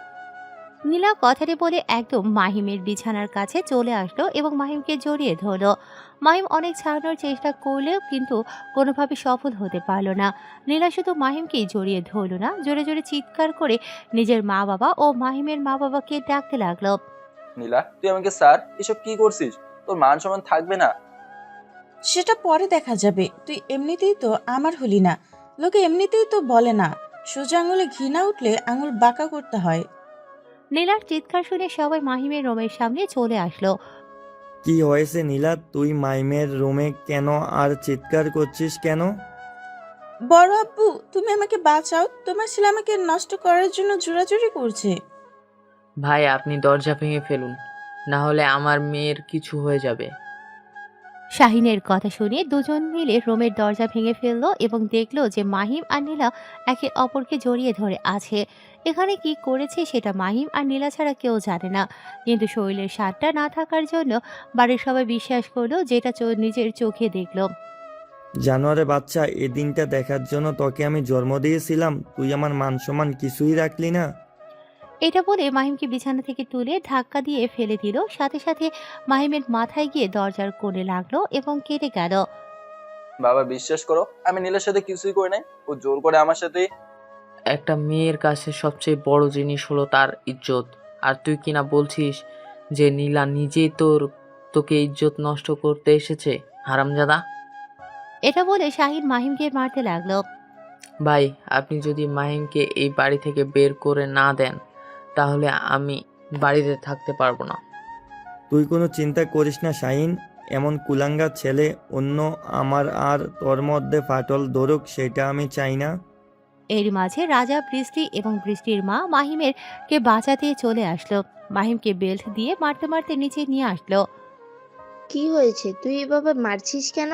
নীলা কথাটি বলে একদম মাহিমের বিছানার কাছে চলে আসলো এবং মাহিমকে জড়িয়ে ধরলো। মাহিম অনেক ছাড়ানোর চেষ্টা করলেও কিন্তু কোনোভাবে সফল হতে পারল না। নীলা শুধু মাহিমকেই জড়িয়ে ধরল না, জোরে জোরে চিৎকার করে নিজের মা বাবা ও মাহিমের মা বাবাকে ডাকতে লাগলো। নীলা, তুই আমাকে স্যার, এসব কি করছিস? তোর মান সম্মান থাকবে না। সেটা পরে দেখা যাবে। তুই এমনিতেই তো আমার হলি না। লোকে এমনিতেই তো বলে না, সোজা আঙুলে ঘি না উঠলে আঙুল বাঁকা করতে হয়। নীলার চিৎকার শুনে সবাই মাহিমের রুমের সামনে চলে আসলো। কি হয়েছে নীলা, তুই মাইমের রুমে কেন আর চিৎকার করছিস কেন? বড় আব্বু, তুমি আমাকে বাঁচাও, তোমার ছেলে আমাকে নষ্ট করার জন্য জোরাজুরি করছে। ভাই, আপনি দরজা ভেঙে ফেলুন, না হলে আমার মেয়ের কিছু হয়ে যাবে। শাহিনের কথা শুনে দুজন মিলে রুমের দরজা ভেঙে ফেললো এবং দেখলো যে মাহিম আর নীলা একে অপরকে জড়িয়ে ধরে আছে। এখানে কি করেছে সেটা মাহিম আর নীলা ছাড়া কেউ জানে না, কিন্তু শরীরের স্বাদটা না থাকার জন্য বাড়ির সবাই বিশ্বাস করলো যেটা নিজের চোখে দেখলো। জানোয়ারে বাচ্চা, এই দিনটা দেখার জন্য তোকে আমি জন্ম দিয়েছিলাম, তুই আমার মান সম্মান কিছুই রাখলি না। এটা বলে মাহিমকে বিছানা থেকে তুলে ধাক্কা দিয়ে ফেলে দিল। সাথে সাথে মাহিমের মাথায় গিয়ে দরজার কোণে লাগলো এবং কেটে গেল। বাবা, বিশ্বাস করো, আমি নীলের সাথে কিছুই করি নাই। ও জোর করে আমার সাথে। একটা মেয়ের কাছে সবচেয়ে বড় জিনিস হলো তার ইজ্জত, আর তুই কিনা বলছিস যে নীলা নিজেই তোকে ইজ্জত নষ্ট করতে এসেছে, হারামজাদা। এটা বলে শাহিন মাহিমকে মারতে লাগলো। ভাই, আপনি যদি মাহিমকে এই বাড়ি থেকে বের করে না দেন তাহলে আমি বাড়িতে থাকতে পারবো না। তুই কোনো চিন্তা করিস না শাহিন, এমন কুলাঙ্গার ছেলে অন্য আমার আর তোর মধ্যে ফাটল ধরুক, সেটা আমি চাই না। এর মাঝে রাজা, বৃষ্টি এবং বৃষ্টির মা মাহিমের কে বাঁচাতে চলে আসলো। মাহিমকে বেল্ট দিয়ে মারতে মারতে নিচে নিয়ে আসলো। কি হয়েছে, তুই এভাবে মারছিস কেন?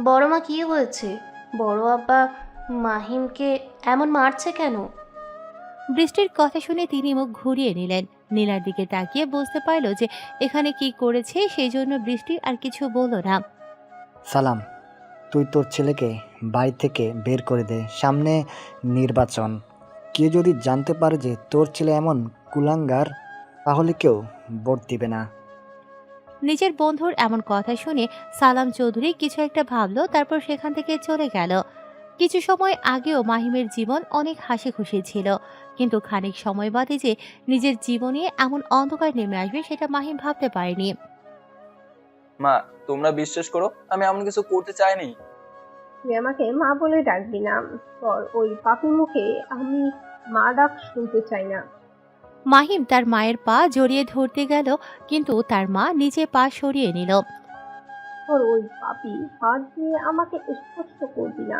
বড় মা, কি হয়েছে? বড় আব্বা মাহিমকে এমন মারছে কেন? বৃষ্টির কথা শুনে তিনি মুখ ঘুরিয়ে নিলেন। নীলার দিকে তাকিয়ে বুঝতে পারলো যে এখানে কি করেছে, সেই জন্য বৃষ্টি আর কিছু বলল না। সালাম, তুই তোর ছেলেকে বাড়ি থেকে বের করে দে, সামনে নির্বাচন। কেউ যদি জানতে পারে যে তোর ছেলে এমন কুলাঙ্গার, তাহলে কেউ ভোট দিবে না। নিজের বন্ধুর এমন কথা শুনে সালাম চৌধুরী কিছু একটা ভাবলো, তারপর সেখান থেকে চলে গেল। কিছু সময় আগেও মাহিমের জীবন অনেক হাসি খুশি ছিল, কিন্তু খানিক সময় বাদে যে নিজের জীবনে এমন অন্ধকার নেমে আসবে সেটা মাহিম ভাবতে পারেনি। মা, তোমরা বিশ্বাস করো, আমি এমন কিছু করতে চাইনি। তুই আমাকে মা বলে ডাকবি না, তোর ওই পাপি মুখে আমি মা ডাক শুনতে চাই না। মাহিম তার মায়ের পা জড়িয়ে ধরতে গেল, কিন্তু তার মা নিজে পা সরিয়ে নিল। তোর ওই পাপি হাত দিয়ে আমাকে স্পর্শ করবি না।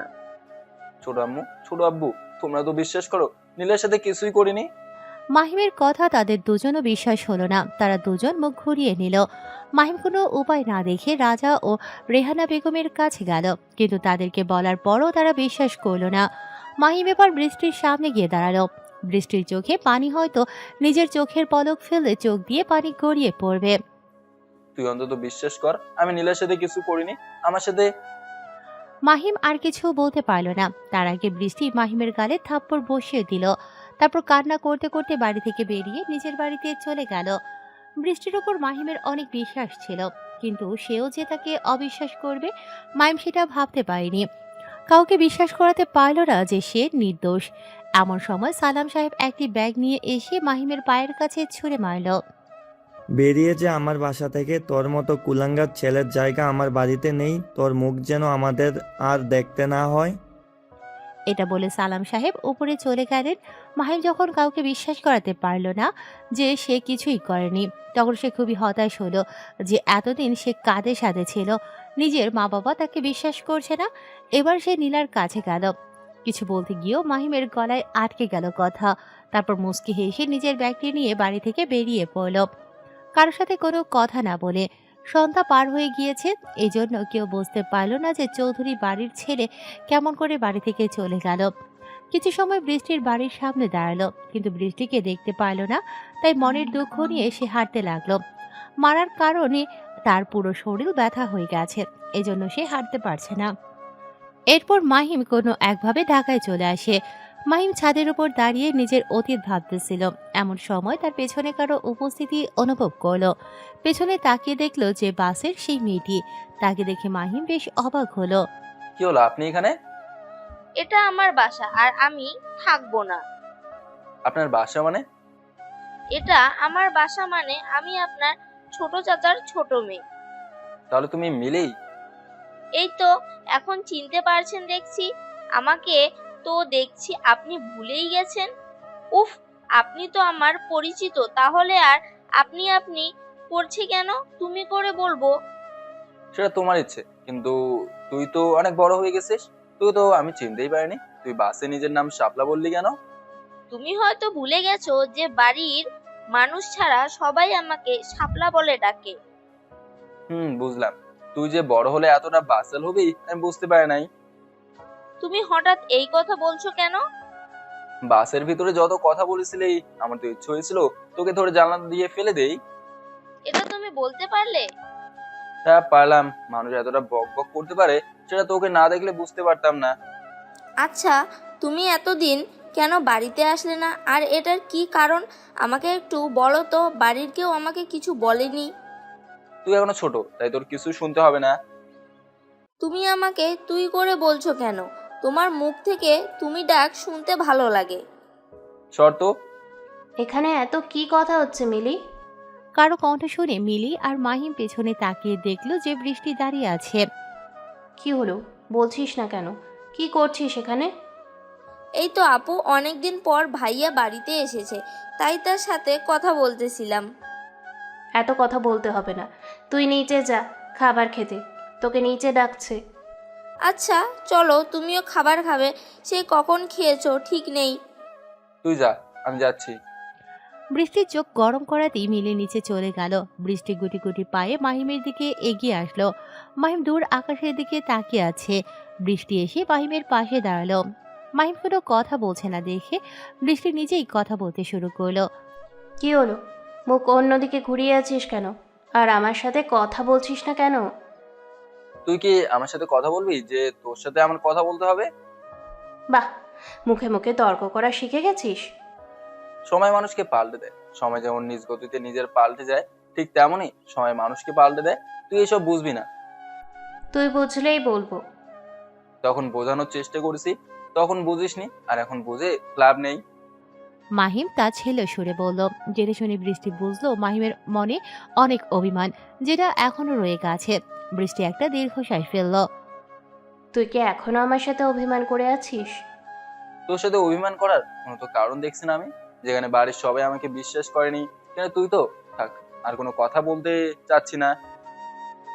ছোট আম্মু, ছোট আব্বু, তোমরা তো বিশ্বাস করো, নীলের সাথে কিছুই করিনি। মাহিমের কথা তাদের দুজনও বিশ্বাস হলো না। তারা দুজন মুখ ঘুরিয়ে নিল। মাহিম কোনো উপায় না দেখে রাজা ও রেহানা বেগমের কাছে গেল, কিন্তু তাদেরকে বলার পরও তারা বিশ্বাস করলো না। মাহিম এবার বৃষ্টির সামনে গিয়ে দাঁড়ালো। বৃষ্টির চোখে পানি হয়তো নিজের চোখের পলক ফেলে চোখ দিয়ে পানি গড়িয়ে পড়বে। তুই অন্তত বিশ্বাস কর, আমি নীলের সাথে কিছু করিনি। আমার সাথে মাহিম আর কিছু বলতে পারল না। তার আগে বৃষ্টি মাহিমের গালে থাপ্পড় বসিয়ে দিল। তারপর কান্না করতে করতে বাড়ি থেকে বেরিয়ে নিজের বাড়িতে চলে গেল। বৃষ্টির উপর মাহিমের অনেক বিশ্বাস ছিল, কিন্তু সেও যে তাকে অবিশ্বাস করবে মাহিম সেটা ভাবতে পারেনি। কাউকে বিশ্বাস করাতে পারল না যে সে নির্দোষ। এমন সময় সালাম সাহেব একটি ব্যাগ নিয়ে এসে মাহিমের পায়ের কাছে ছুঁড়ে মারল। বেরিয়ে যে আমার বাসা থেকে, তোর মতো কুলাঙ্গার ছেলের জায়গা আমার বাড়িতে নেই। তোর মুখ যেন আমাদের আর দেখতে না হয়। এটা বলে সালাম সাহেব উপরে চলে গেলেন। মাহিম যখন কাউকে বিশ্বাস করাতে পারল না যে সে কিছুই করেনি, তখন সে খুবই হতাশ হলো যে এতদিন সে কাঁধে সাথে ছিল, নিজের মা বাবা তাকে বিশ্বাস করছে না। এবার সে নীলার কাছে গেল। কিছু বলতে গিয়েও মাহিমের গলায় আটকে গেল কথা। তারপর মুচকি হেসে নিজের ব্যাগটি নিয়ে বাড়ি থেকে বেরিয়ে পড়ল, কারোর সাথে কোনো কথা না বলে। সন্ধ্যা পার হয়ে গিয়েছে, এই জন্য কেউ বুঝতে পারল না যে চৌধুরী বাড়ির ছেলে কেমন করে বাড়ি থেকে চলে গেল। কিছু সময় বৃষ্টির বাড়ির সামনে দাঁড়ালো, কিন্তু বৃষ্টিকে দেখতে পারল না। তাই মনের দুঃখ নিয়ে সে হাঁটতে লাগলো। মারার কারণে তার পুরো শরীর ব্যথা হয়ে গেছে, এজন্য সে হাঁটতে পারছে না। এরপর মাহিম কোনো একভাবে ঢাকায় চলে আসে। মাহিম ছাদের উপর দাঁড়িয়ে নিজের অতীত ভাবতেছিল। এমন সময় তার পেছনে কারো উপস্থিতি অনুভব করলো। পেছনে তাকিয়ে দেখলো যে বাসের সেই মেয়েটি। তাকে দেখে মাহিম বেশ অবাক হলো। কি হলো, আপনি এখানে? এটা আমার বাসা আর আমি থাকবো না। আপনার বাসা মানে? এটা আমার বাসা মানে আমি আপনার ছোট চাচার ছোট মেয়ে। তাহলে তুমি মিলেই? এই তো এখন চিনতে পারছেন দেখছি। আমাকে তো দেখছি আপনি ভুলেই গেছেন। উফ, আপনি তো আমার পরিচিত, তাহলে আর আপনি আপনি করছে কেন? তুমি করে বলবো। সেটা তোমার ইচ্ছে, কিন্তু তুই তো অনেক বড় হয়ে গেছিস, তুই তো আমি চিনতেই পারিনি। তুই বাসে নিজের নাম শাপলা বললি কেন? তুমি হয়তো ভুলে গেছো যে বাড়ির মানুষ ছাড়া সবাই আমাকে শাপলা বলে ডাকে। বুঝলাম। তুই যে বড় হলে এতটা বাচাল হবি আমি বুঝতে পারি নাই। তুমি হঠাৎ এই কথা বলছো কেন? বাসের ভিতরে যত কথা বলেছিলি, আমার তো ইচ্ছে হয়েছিল তোকে ধরে জানলা দিয়ে ফেলে দেই। এটা তুমি বলতে পারলে? হ্যাঁ পারলাম। মানুষ এতটা বক বক করতে পারে সেটা তোকে না দেখলে বুঝতে পারতাম না। আচ্ছা, তুমি এতদিন কেন বাড়িতে আসলে না, আর এটার কি কারণ আমাকে একটু বলো তো। বাড়ির কেউ আমাকে কিছু বলেনি। তুই এখনো ছোট, তাই তোর কিছু শুনতে হবে না। তুমি আমাকে তুই করে বলছো কেন? তোমার মুখ থেকে তুমি ডাক শুনতে ভালো লাগে। শর্ত? এখানে এত কি কথা হচ্ছে মিলি? কারো কণ্ঠ শুনে মিলি আর মাহিম পেছনে তাকিয়ে দেখলো যে বৃষ্টি দাঁড়িয়ে আছে। কি হলো, বলছিস না কেন? কি করছিস এখানে? এই তো আপু, অনেকদিন পর ভাইয়া বাড়িতে এসেছে, তাই তার সাথে কথা বলতেছিলাম। এত কথা বলতে হবে না। তুই নিচে যা খাবার খেতে, তোকে নিচে ডাকছে। আচ্ছা চলো, তুমিও খাবার খাবে, সেই কখন খেয়েছো ঠিক নেই। তুই যা, আমি যাচ্ছি। বৃষ্টির চোখ গরম করাতেই মিলে নিচে চলে গেল। বৃষ্টি গুটি গুটি পায়ে মাহিমের দিকে এগিয়ে আসলো। মাহিম দূর আকাশের দিকে তাকিয়ে আছে। বৃষ্টি এসে মাহিমের পাশে দাঁড়ালো। মাহিম কোনো কথা বলছে না দেখে বৃষ্টি নিজেই কথা বলতে শুরু করলো। কি হলো, মুখ অন্যদিকে ঘুরিয়ে আছিস কেন? আর আমার সাথে কথা বলছিস না কেন? তুই কি আমার সাথে কথা বলবি যে তোর সাথে আমার কথা বলতে হবে? বাহ, মুখে মুখে তর্ক করা শিখে গেছিস। সময় মানুষকে পাল্টে দেয়। সময় যেমন নিজ গতিতে নিজের পাল্টে যায়, ঠিক তেমনই সময় মানুষকে পাল্টে দেয়। তুই এসব বুঝবি না। তুই বুঝলেই বলবো। তখন বোঝানোর চেষ্টা করেছি, তখন বুঝিসনি, আর এখন বুঝে লাভ নেই। মাহিম তা ছেলে সুরে বলল। জেনে শুনে বৃষ্টি বুঝলো মাহিমের মনে অনেক অভিমান, যেটা এখনো রয়ে গেছে। বৃষ্টি একটা দীর্ঘশ্বাস ফেলল। তুই কি এখনো আমার সাথে অভিমান করে আছিস? তোর সাথে অভিমান করার কোনো তো কারণ দেখছি না আমি। যেখানে বাড়ির সবাই আমাকে বিশ্বাস করেনি, কিন্তু তুই তো থাক, আর কোনো কথা বলতে চাচ্ছি না।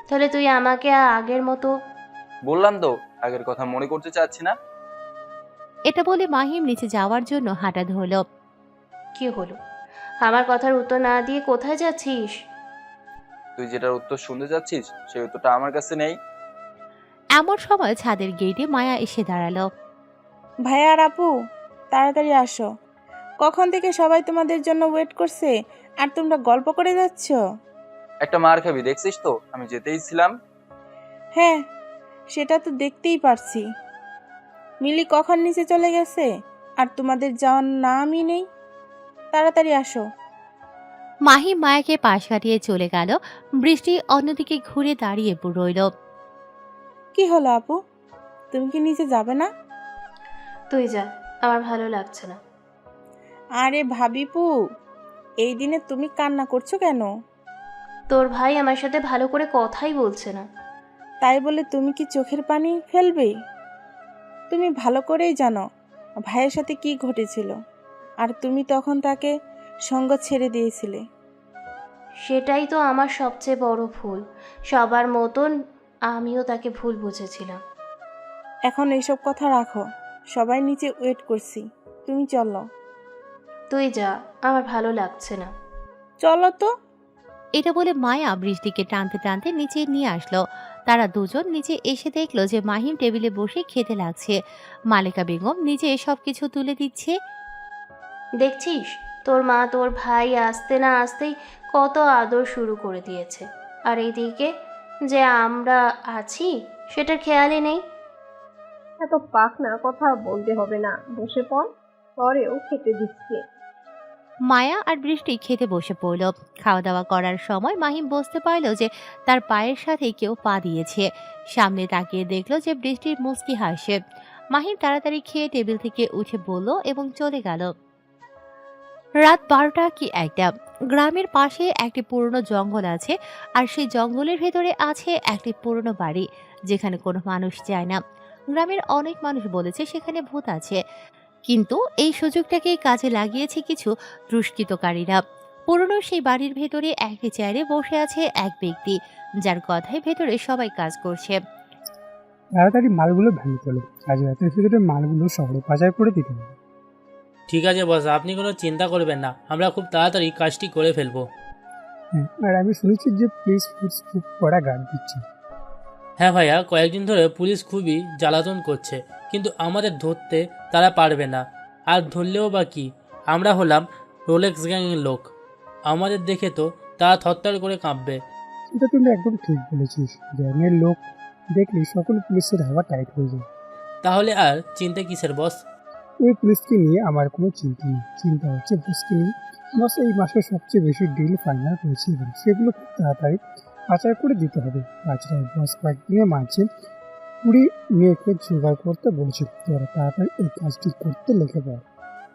তাহলে তুই আমাকে আগের মতো? বললাম তো আগের কথা মনে করতে চাচ্ছি না। এটা বলে মাহিম নিচে যাওয়ার জন্য হাঁটা ধরল। কি হলো, আমার কথার উত্তর না দিয়ে কোথায় যাচ্ছিস? তুই যেটার উত্তর শুনতে চাচ্ছিস সেই উত্তরটা আমার কাছে নেই। এমন সময় ছাদের গেটে মায়া এসে দাঁড়ালো। ভাইয়া আর আপু, তাড়াতাড়ি আসো। কখন থেকে সবাই তোমাদের জন্য ওয়েট করছে, আর তোমরা গল্প করে যাচ্ছ। একটা মার খাবি, দেখছিস তো আমি যেতেই ছিলাম। হ্যাঁ, সেটা তো দেখতেই পারছি। মিলি কখন নিচে চলে গেছে, আর তোমাদের যাওয়ার নামই নেই। তাড়াতাড়ি আসো। মাহিম মায়াকে পাশ কাটিয়ে চলে গেল। বৃষ্টি অন্যদিকে ঘুরে দাঁড়িয়ে রইল। কি হলো আপু, তুমি কি নিচে যাবে না? তুই যা, আমার ভালো লাগছে না। আরে ভাবিপু, এই দিনে তুমি কান্না করছো কেন? তোর ভাই আমার সাথে ভালো করে কথাই বলছে না। তাই বলে তুমি কি চোখের পানি ফেলবে? তুমি ভালো করেই জানো ভাইয়ের সাথে কি ঘটেছিল, আর তুমি তখন তাকে সঙ্গ ছেড়ে দিয়েছিলে। সেটাই তো আমার সবচেয়ে বড় ভুল। সবার মতন আমিও তাকে ভুল বুঝেছিলাম। এখন এইসব কথা রাখো, সবাই নিচে ওয়েট করছি, তুমি চলো। তুই যা, আমার ভালো লাগছে না। চলো তো। এটা বলে মায়া বৃষ্টিকে টানতে টানতে নিচে নিয়ে আসলো। তারা দুজন নিচে এসে দেখলো যে মাহিম টেবিলে বসে খেতে লাগছে। মালিকা বেগম নিজে সবকিছু তুলে দিচ্ছে। দেখছিস, তোর মা তোর ভাই আসতে না আসতেই কত আদর শুরু করে দিয়েছে, আর এইদিকে যে আমরা আছি সেটার খেয়ালই নেই। এত পাকনা কথা বলতে হবে না, বসে পড়, পরেও খেতে দিচ্ছে। মায়া আর বৃষ্টি খেতে বসে পড়ল। খাওয়া দাওয়া করার সময় মাহিম বুঝতে পারল যে তার পায়ের সাথে কেউ পা দিয়েছে। সামনে তাকিয়ে দেখলো যে বৃষ্টির মুচকি হাসে। মাহিম তাড়াতাড়ি খেয়ে টেবিল থেকে উঠে বলল এবং চলে গেল। রাত 12টা কি একটা। গ্রামের পাশে একটি পুরনো জঙ্গল আছে, আর সেই জঙ্গলের ভেতরে আছে একটি পুরনো বাড়ি, যেখানে কোনো মানুষ যায় না। গ্রামের অনেক মানুষ বলেছে সেখানে ভূত আছে, কিন্তু এই সুযোগটাকেই কাজে লাগিয়েছে কিছু দুষ্কৃতকারীরা। পুরনো সেই বাড়ির ভেতরে একটি চেয়ারে বসে আছে এক ব্যক্তি, যার কথায় ভেতরে সবাই কাজ করছে। তাড়াতাড়ি মালগুলো ভ্যানে তোলো, আজ রাতের ভিতরে মালগুলো শহরে বাজার করে দিতে হবে। ঠিক আছে বস, আপনি কোনো চিন্তা করবেন না, আমরা খুব তাড়াতাড়ি কাজটি করে ফেলবো। হ্যাঁ, আর আমি শুনেছি যে পুলিশ ফোর্স খুব কড়া গার্ড দিচ্ছে। হ্যাঁ ভাইয়া, কয়েকদিন ধরে পুলিশ খুবই জ্বালাতন করছে, কিন্তু আমাদের ধরতে তারা পারবে না। আর ধরলেও বা কি, আমরা হলাম রোলেক্স গ্যাংয়ের লোক, আমাদের দেখে তো তারা থরথর করে কাঁপবে। এটা তুমি একদম ঠিক বলেছিস, গ্যাংয়ের লোক দেখলে সকল পুলিশের হাওয়া টাইট হয়ে যায়। তাহলে আর চিন্তা কিসের বস? ওই পুলিশকে নিয়ে আমার কোনো চিন্তা নেই, চিন্তা হচ্ছে বসকে নিয়ে। বস এই মাসে সবচেয়ে বেশি ডিল ফাইনাল করেছে এবং সেগুলো খুব তাড়াতাড়ি পাচার করে দিতে হবে। তাছাড়া বস কয়েকদিনের মাঝে 20 মেয়েকে জোগাড় করতে বলছে, তোরা তাড়াতাড়ি এই কাজটি করতে লেগে পড়।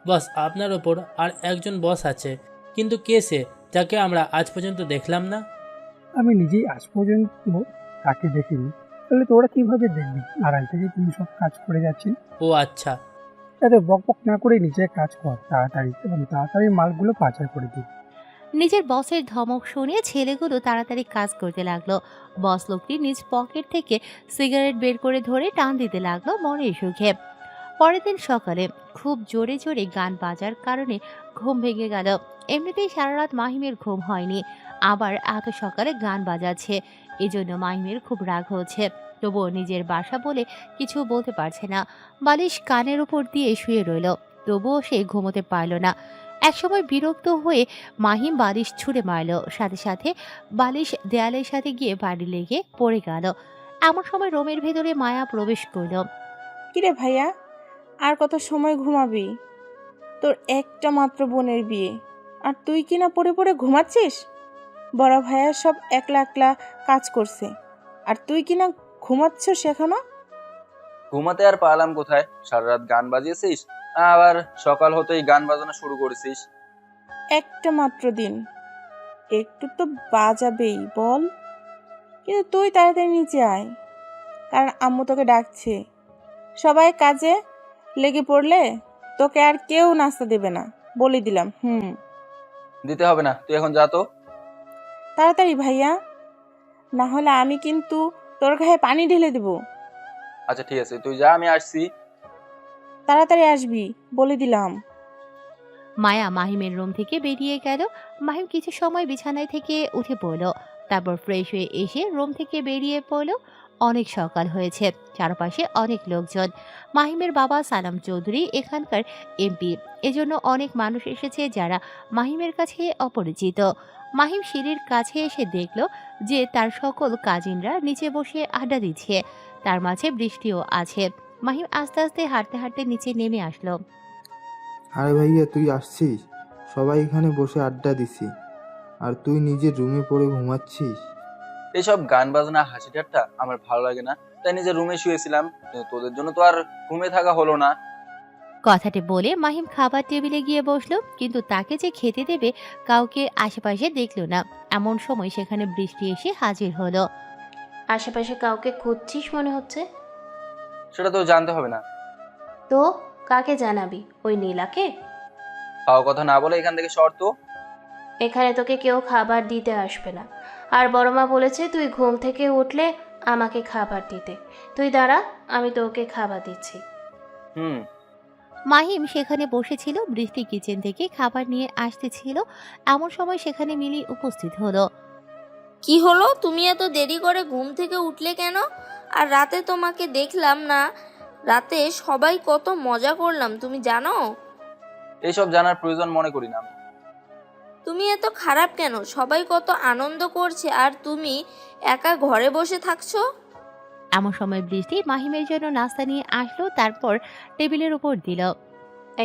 বস আপনার ওপর আর একজন বস আছে, কিন্তু কে সে, যাকে আমরা আজ পর্যন্ত দেখলাম না? আমি নিজেই আজ পর্যন্ত তাকে দেখিনি, তাহলে তোরা কিভাবে দেখবি? আড়াল থেকে তুমি সব কাজ করে যাচ্ছি। ও আচ্ছা, এত বক বক না করে নিজে কাজ কর তাড়াতাড়ি, এবং তাড়াতাড়ি মালগুলো পাচার করে দিই। নিজের বসের ধমক শুনে ছেলেগুলো তাড়াতাড়ি কাজ করতে লাগলো। বস লোকটি নিজ পকেট থেকে সিগারেট বের করে ধরে টান দিতে লাগলো মনের সুখে। পরের দিন সকালে খুব জোরে জোরে গান বাজার কারণে ঘুম ভেঙে গেল। এমনিতেই সারা রাত মাহিমের ঘুম হয়নি, আবার এত সকালে গান বাজাচ্ছে, এজন্য মাহিমের খুব রাগ হচ্ছে। তবুও নিজের বাসা বলে কিছু বলতে পারছে না। বালিশ কানের উপর দিয়ে শুয়ে রইল, তবুও সে ঘুমোতে পারল না। একসময় বিরক্ত হয়ে মাহিম বালিশ ছুঁড়ে মারল, সাথে সাথে বালিশ দেয়ালের সাথে গিয়ে বাড়ি লেগে পড়ে গেল। এমন সময় রুমের ভেতরে মায়া প্রবেশ করল। কিরে ভাইয়া, আর কত সময় ঘুমাবি? তোর একটা মাত্র বোনের বিয়ে, আর তুই কিনা পড়ে পড়ে ঘুমাচ্ছিস? বড় ভাইয়া সব একলা একলা কাজ করছে, আর তুই কিনা ঘুমাচ্ছিস এখনো? ঘুমাতে আর পারলাম কোথায়, সারা রাত গান বাজিয়েছিস, আবার সকাল হতেই গান বাজানো শুরু করেছিস। একটা মাত্র দিন, একটু তো বাজাবেই বল। কিন্তু তুই তাড়াতাড়ি নিচে আয়, কারণ আম্মু তোকে ডাকছে। সবাই কাজে লেগে পড়লে তোকে আর কেউ নাস্তা দেবে না, বলে দিলাম। দিতে হবে না, তুই এখন যা তো। তাড়াতাড়ি ভাইয়া, না হলে আমি কিন্তু তোর গায়ে পানি ঢেলে দেব। আচ্ছা ঠিক আছে, তুই যা, আমি আসছি। তাড়াতাড়ি আসবি, বলে দিলাম। মায়া মাহিমের রুম থেকে বেরিয়ে গেল। মাহিম কিছু সময় বিছানায় থেকে উঠে পড়ল, তারপর ফ্রেশ হয়ে এসে রুম থেকে বেরিয়ে পড়ল। অনেক সকাল হয়েছে, চারপাশে অনেক লোকজন। মাহিমের বাবা সালাম চৌধুরী এখানকার এমপি, এজন্য অনেক মানুষ এসেছে যারা মাহিমের কাছে অপরিচিত। মাহিম সিঁড়ির কাছে এসে দেখল যে তার সকল কাজিনরা নিচে বসে আড্ডা দিচ্ছে, তার মাঝে বৃষ্টিও আছে। মাহিম আস্তে আস্তে হাঁটতে হাঁটতে নিচে নেমে আসলো। আরে ভাইয়া, তুই আসছিস? সবাই এখানে বসে আড্ডা দিছি, আর তুই নিজের রুমে পড়ে ঘুমাচ্ছিস। এইসব গান বাজনা হাসি ঠাট্টা আমার ভালো লাগে না, তাই নিজের রুমে শুয়েছিলাম, কিন্তু তোদের জন্য তো আর ঘুমে থাকা হলো না। কথাটি বলে মাহিম খাবার টেবিলে গিয়ে বসলো, কিন্তু তাকে যে খেতে দেবে কাউকে আশেপাশে দেখলো না। এমন সময় সেখানে বৃষ্টি এসে হাজির হলো। আশেপাশে কাউকে খুঁজছিস মনে হচ্ছে। সেটা তো জানতে হবে না। তো কাকে জানাবি? ওই নীলাকে? খাওয়া কথা না বলে এখান থেকে সর তো। এখানে তোকে কেউ খাবার দিতে আসবে না, আর বড় মা বলেছে তুই ঘুম থেকে উঠলে আমাকে খাবার দিতে। তুই দাঁড়া, আমি তোকে খাবার দিচ্ছি। মাহিম সেখানে বসেছিল, বৃষ্টি কিচেন থেকে খাবার নিয়ে আসতেছিল। এমন সময় সেখানে মিলি উপস্থিত হলো। কি হলো, তুমি এত দেরি করে ঘুম থেকে উঠলে কেন? আর রাতে তোমাকে দেখলাম না। রাতে সবাই কত মজা করলাম, তুমি জানো? এইসব জানার প্রয়োজন মনে করি না আমি। তুমি এত খারাপ কেন? সবাই কত আনন্দ করছে আর তুমি একা ঘরে বসে থাকছো। এমন সময় বৃষ্টি মাহিমের জন্য নাস্তা নিয়ে আসলো, তারপর টেবিলের উপর দিল।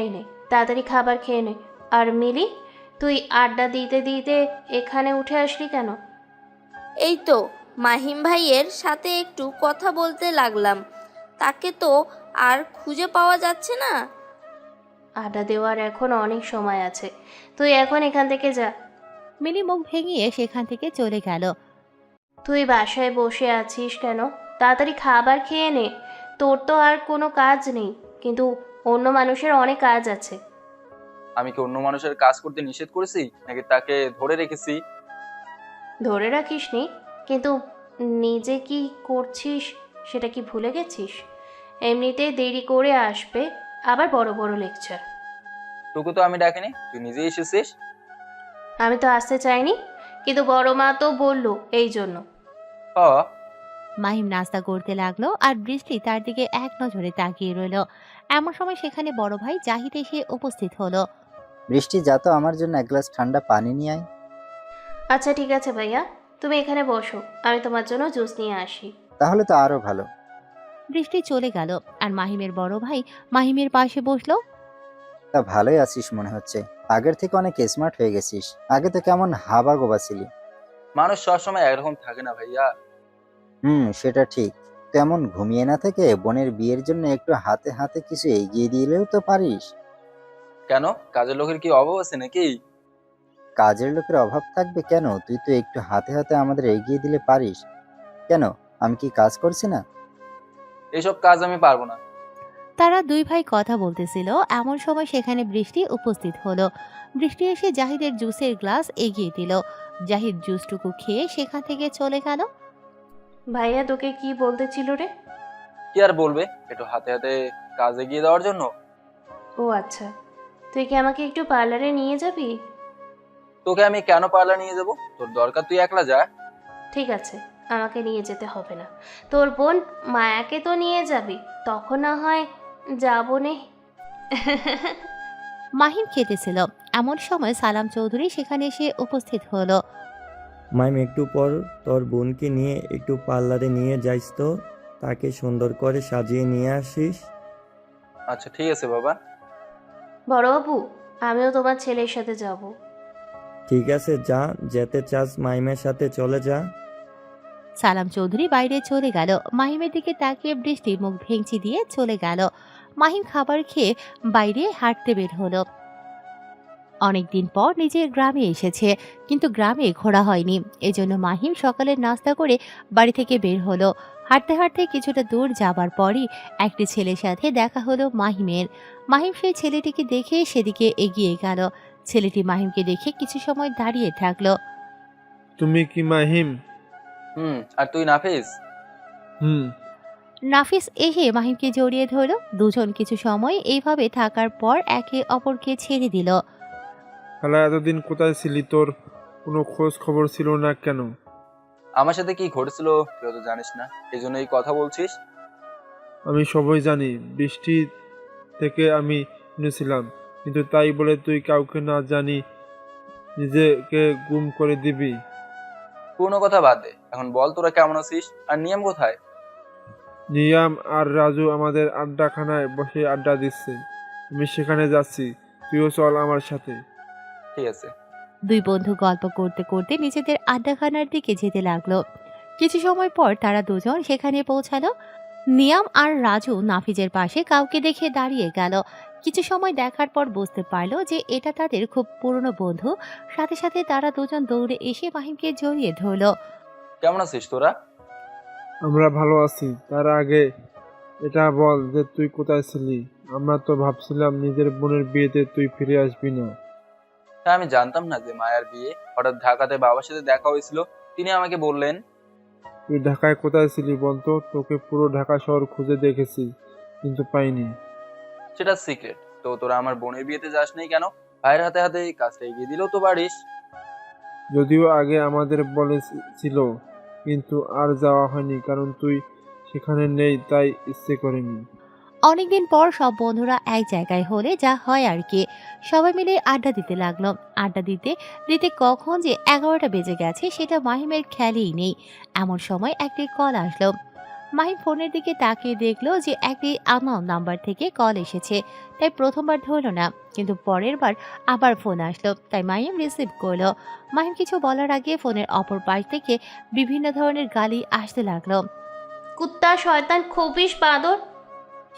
এই নে, তাড়াতাড়ি খাবার খেয়ে নে। আর মিলি, তুই আড্ডা দিতে দিতে এখানে উঠে আসলি কেন? এই তো মাহিম ভাইয়ের সাথে একটু কথা বলতে লাগলাম, তাকে তো আর খুঁজে পাওয়া যাচ্ছে না। আড্ডা দেওয়ার এখন অনেক সময় আছে, তুই এখন এখান থেকে যা। মিলি মুখ ভেঙিয়ে সেখান থেকে চলে গেল। তুই বাসায় বসে আছিস কেন? তাড়াতাড়ি খাবার খেয়ে নে। তোর তো আর কোনো কাজ নেই, কিন্তু অন্য মানুষের অনেক কাজ আছে। আমি কি অন্য মানুষের কাজ করতে নিষেধ করেছি, নাকি তাকে ধরে রেখেছি? ধরে রাখিসনি, কিন্তু নিজে কি করছিস সেটা কি ভুলে গেছিস? এমনিতেই দেরি করে আসবে, আবার বড় বড় লেকচার। তোকে তো আমি ডাকিনি, তুই নিজেই এসেছিস। আমি তো আসতে চাইনি, কিন্তু বড় মা তো বললো, এই জন্য। মাহিম নাস্তা করতে লাগলো, আর বৃষ্টি তার দিকে এক নজরে তাকিয়ে রইল। এমন সময় সেখানে বড় ভাই জাহিদ এসে উপস্থিত হলো। বৃষ্টি, যা তো আমার জন্য এক গ্লাস ঠান্ডা পানি নিয়ে আয়। আচ্ছা ঠিক আছে ভাইয়া, তুমি এখানে বসো, আমি তোমার জন্য জুস নিয়ে আসি। তাহলে তো আরো ভালো। বৃষ্টি চলে গেল, আর মাহিমের বড় ভাই মাহিমের পাশে বসলো। তা ভালোই আছিস মনে হচ্ছে, আগের থেকে অনেক স্মার্ট হয়ে গেছিস। আগে তো কেমন হাবা গোবা ছিলি। মানুষ সবসময় একরকম থাকে না ভাইয়া। সেটা ঠিক। তেমন ঘুমিয়ে না থেকে বোনের বিয়ের জন্য একটু হাতে হাতে কিছু এগিয়ে দিলেও তো পারিস। কেন, কাজের লোকের কি অভাব আছে নাকি? কাজের লোকের অভাব থাকবে কেন? তুই তো একটু হাতে হাতে আমাদের এগিয়ে দিলে পারিস। কেন, আমি কি কাজ করছি না? এইসব কাজ আমি পারবো না। তারা দুই ভাই কথা বলতেছিল, এমন সময় সেখানে বৃষ্টি উপস্থিত হলো। বৃষ্টি এসে জাহিদের জুসের গ্লাস এগিয়ে দিল। জাহিদ জুসটুকু খেয়ে সেখান থেকে চলে গেল। ভাইয়া তোকে কি বলতেছিল রে? কি আর বলবে, একটু হাতে হাতে কাজে গিয়ে দেওয়ার জন্য। ও আচ্ছা, তুই কি আমাকে একটু পার্লারে নিয়ে যাবি? তোকে আমি কেন পার্লার নিয়ে যাব? তোর দরকার তুই একলা যা। ঠিক আছে, আমাকে নিয়ে যেতে হবে না। তোর বোন মায়াকে তো নিয়ে যাবি, তখন না হয় যাবো নে। মাহিম খেতেছিল, এমন সময় সালাম চৌধুরী সেখানে এসে উপস্থিত হলো। মাইম, একটু পর তোর বোনকে নিয়ে একটু পার্লারে নিয়ে যাইস তো, তাকে সুন্দর করে সাজিয়ে নিয়ে আসিস। আচ্ছা ঠিক আছে বাবা। বড়বাবু, আমিও তোমার ছেলের সাথে যাব। ঠিক আছে, যা, যেতে চাস মাইমের সাথে চলে যা। সালাম চৌধুরী বাইরে চলে গেল। মাহিমের দিকে তাকিয়ে বৃষ্টি মুখ ভেঙচি দিয়ে চলে গেল। মাহিম খাবার খেয়ে বাইরে হাঁটতে বের হলো। অনেকদিন পর নিজের গ্রামে এসেছে, কিন্তু গ্রামে ঘোরা হয়নি। এজন্য মাহিম সকালের নাস্তা করে বাড়ি থেকে বের হলো। হাঁটতে হাঁটতে কিছুটা দূর যাবার পরই একটি ছেলের সাথে দেখা হলো মাহিমের। মাহিম সেই ছেলেটিকে দেখে সেদিকে এগিয়ে গেল। ছেলেটি মাহিমকে দেখে কিছু সময় দাঁড়িয়ে থাকলো। তুমি কি মাহিম? আর তুই নাফিস? নাফিস এসে মাহিমকে জড়িয়ে ধরল। দুজন কিছু সময় এইভাবে থাকার পর একে অপরকে ছেড়ে দিল। খালা, এতদিন কোথায় ছিলি? তোর কোনো খোঁজ খবর ছিল না কেন? আমার সাথে কি ঘটেছিল তুই তো জানিস না, এই জন্য এই কথা বলছিস। আমি সবই জানি, বৃষ্টি থেকে আমি শুনেছিলাম, কিন্তু তাই বলে তুই কাউকে না জানি নিজেকে গুম করে দিবি? পুরনো কথা বাদ দে, এখন বল তোরা কেমন আছিস, আর নিয়ম কোথায়? নিয়াম আর রাজু আমাদের আড্ডাখানায় বসে আড্ডা দিচ্ছে, আমি সেখানে যাচ্ছি, তুইও চল আমার সাথে। ঠিক আছে। দুই বন্ধু গল্প করতে করতে নিজেদের আড্ডাখানার দিকে যেতে লাগলো। কিছু সময় পর তারা দুজন সেখানে পৌঁছালো। নিয়াম আর রাজু নাফিজের পাশে কাউকে দেখে দাঁড়িয়ে গেল। কিছু সময় দেখার পর বুঝতে পারলো যে এটা তাদের খুব পুরনো বন্ধু। সাথে সাথে তারা দুজন দৌড়ে এসে মাহিমকে জড়িয়ে ধরলো। কেমন আছিস তোরা? আমরা ভালো আছি, তার আগে এটা বল যে তুই কোথায় ছিলি? আমরা তো ভাবছিলাম নিজের বোনের বিয়েতে তুই ফিরে আসবি না। হ্যাঁ, আমি জানতাম না যে মায়ার বিয়ে। হঠাৎ ঢাকাতে বাবার সাথে দেখা হয়েছিল, তিনি আমাকে বললেন। তুই ঢাকায় কোথায় ছিলি বলতো? তোকে পুরো ঢাকা শহর খুঁজে দেখেছি, কিন্তু পাইনি। সেটা সিক্রেট। তো তোরা আমার বোনের বিয়েতে যাস নাই কেন? ভাইয়ের হাতে হাতে কাজটা এগিয়ে দিলেও তো পারিস। যদিও আগে আমাদের বলেছিল, কিন্তু আর যাওয়া হয়নি, কারণ তুই সেখানে নেই, তাই ইচ্ছে করেনি। অনেকদিন পর সব বন্ধুরা এক জায়গায় হলে যা হয় আর কি, সবাই মিলে আড্ডা দিতে লাগলো। আড্ডা দিতে দিতে কখন যে 11টা বেজে গেছে সেটা মাহিমের খেয়ালই নেই। এমন সময় একটি কল আসলো। মাহিম ফোনের দিকে তাকিয়ে দেখলো যে একটি আননোন নাম্বার থেকে কল এসেছে। তাই প্রথমবার ধরলো না, কিন্তু পরের বার আবার ফোন আসলো, তাই মাহিম রিসিভ করলো। মাহিম কিছু বলার আগে ফোনের অপর পাশ থেকে বিভিন্ন ধরনের গালি আসতে লাগলো। কুত্তা, শয়তান, খবিশ, বাঁদর।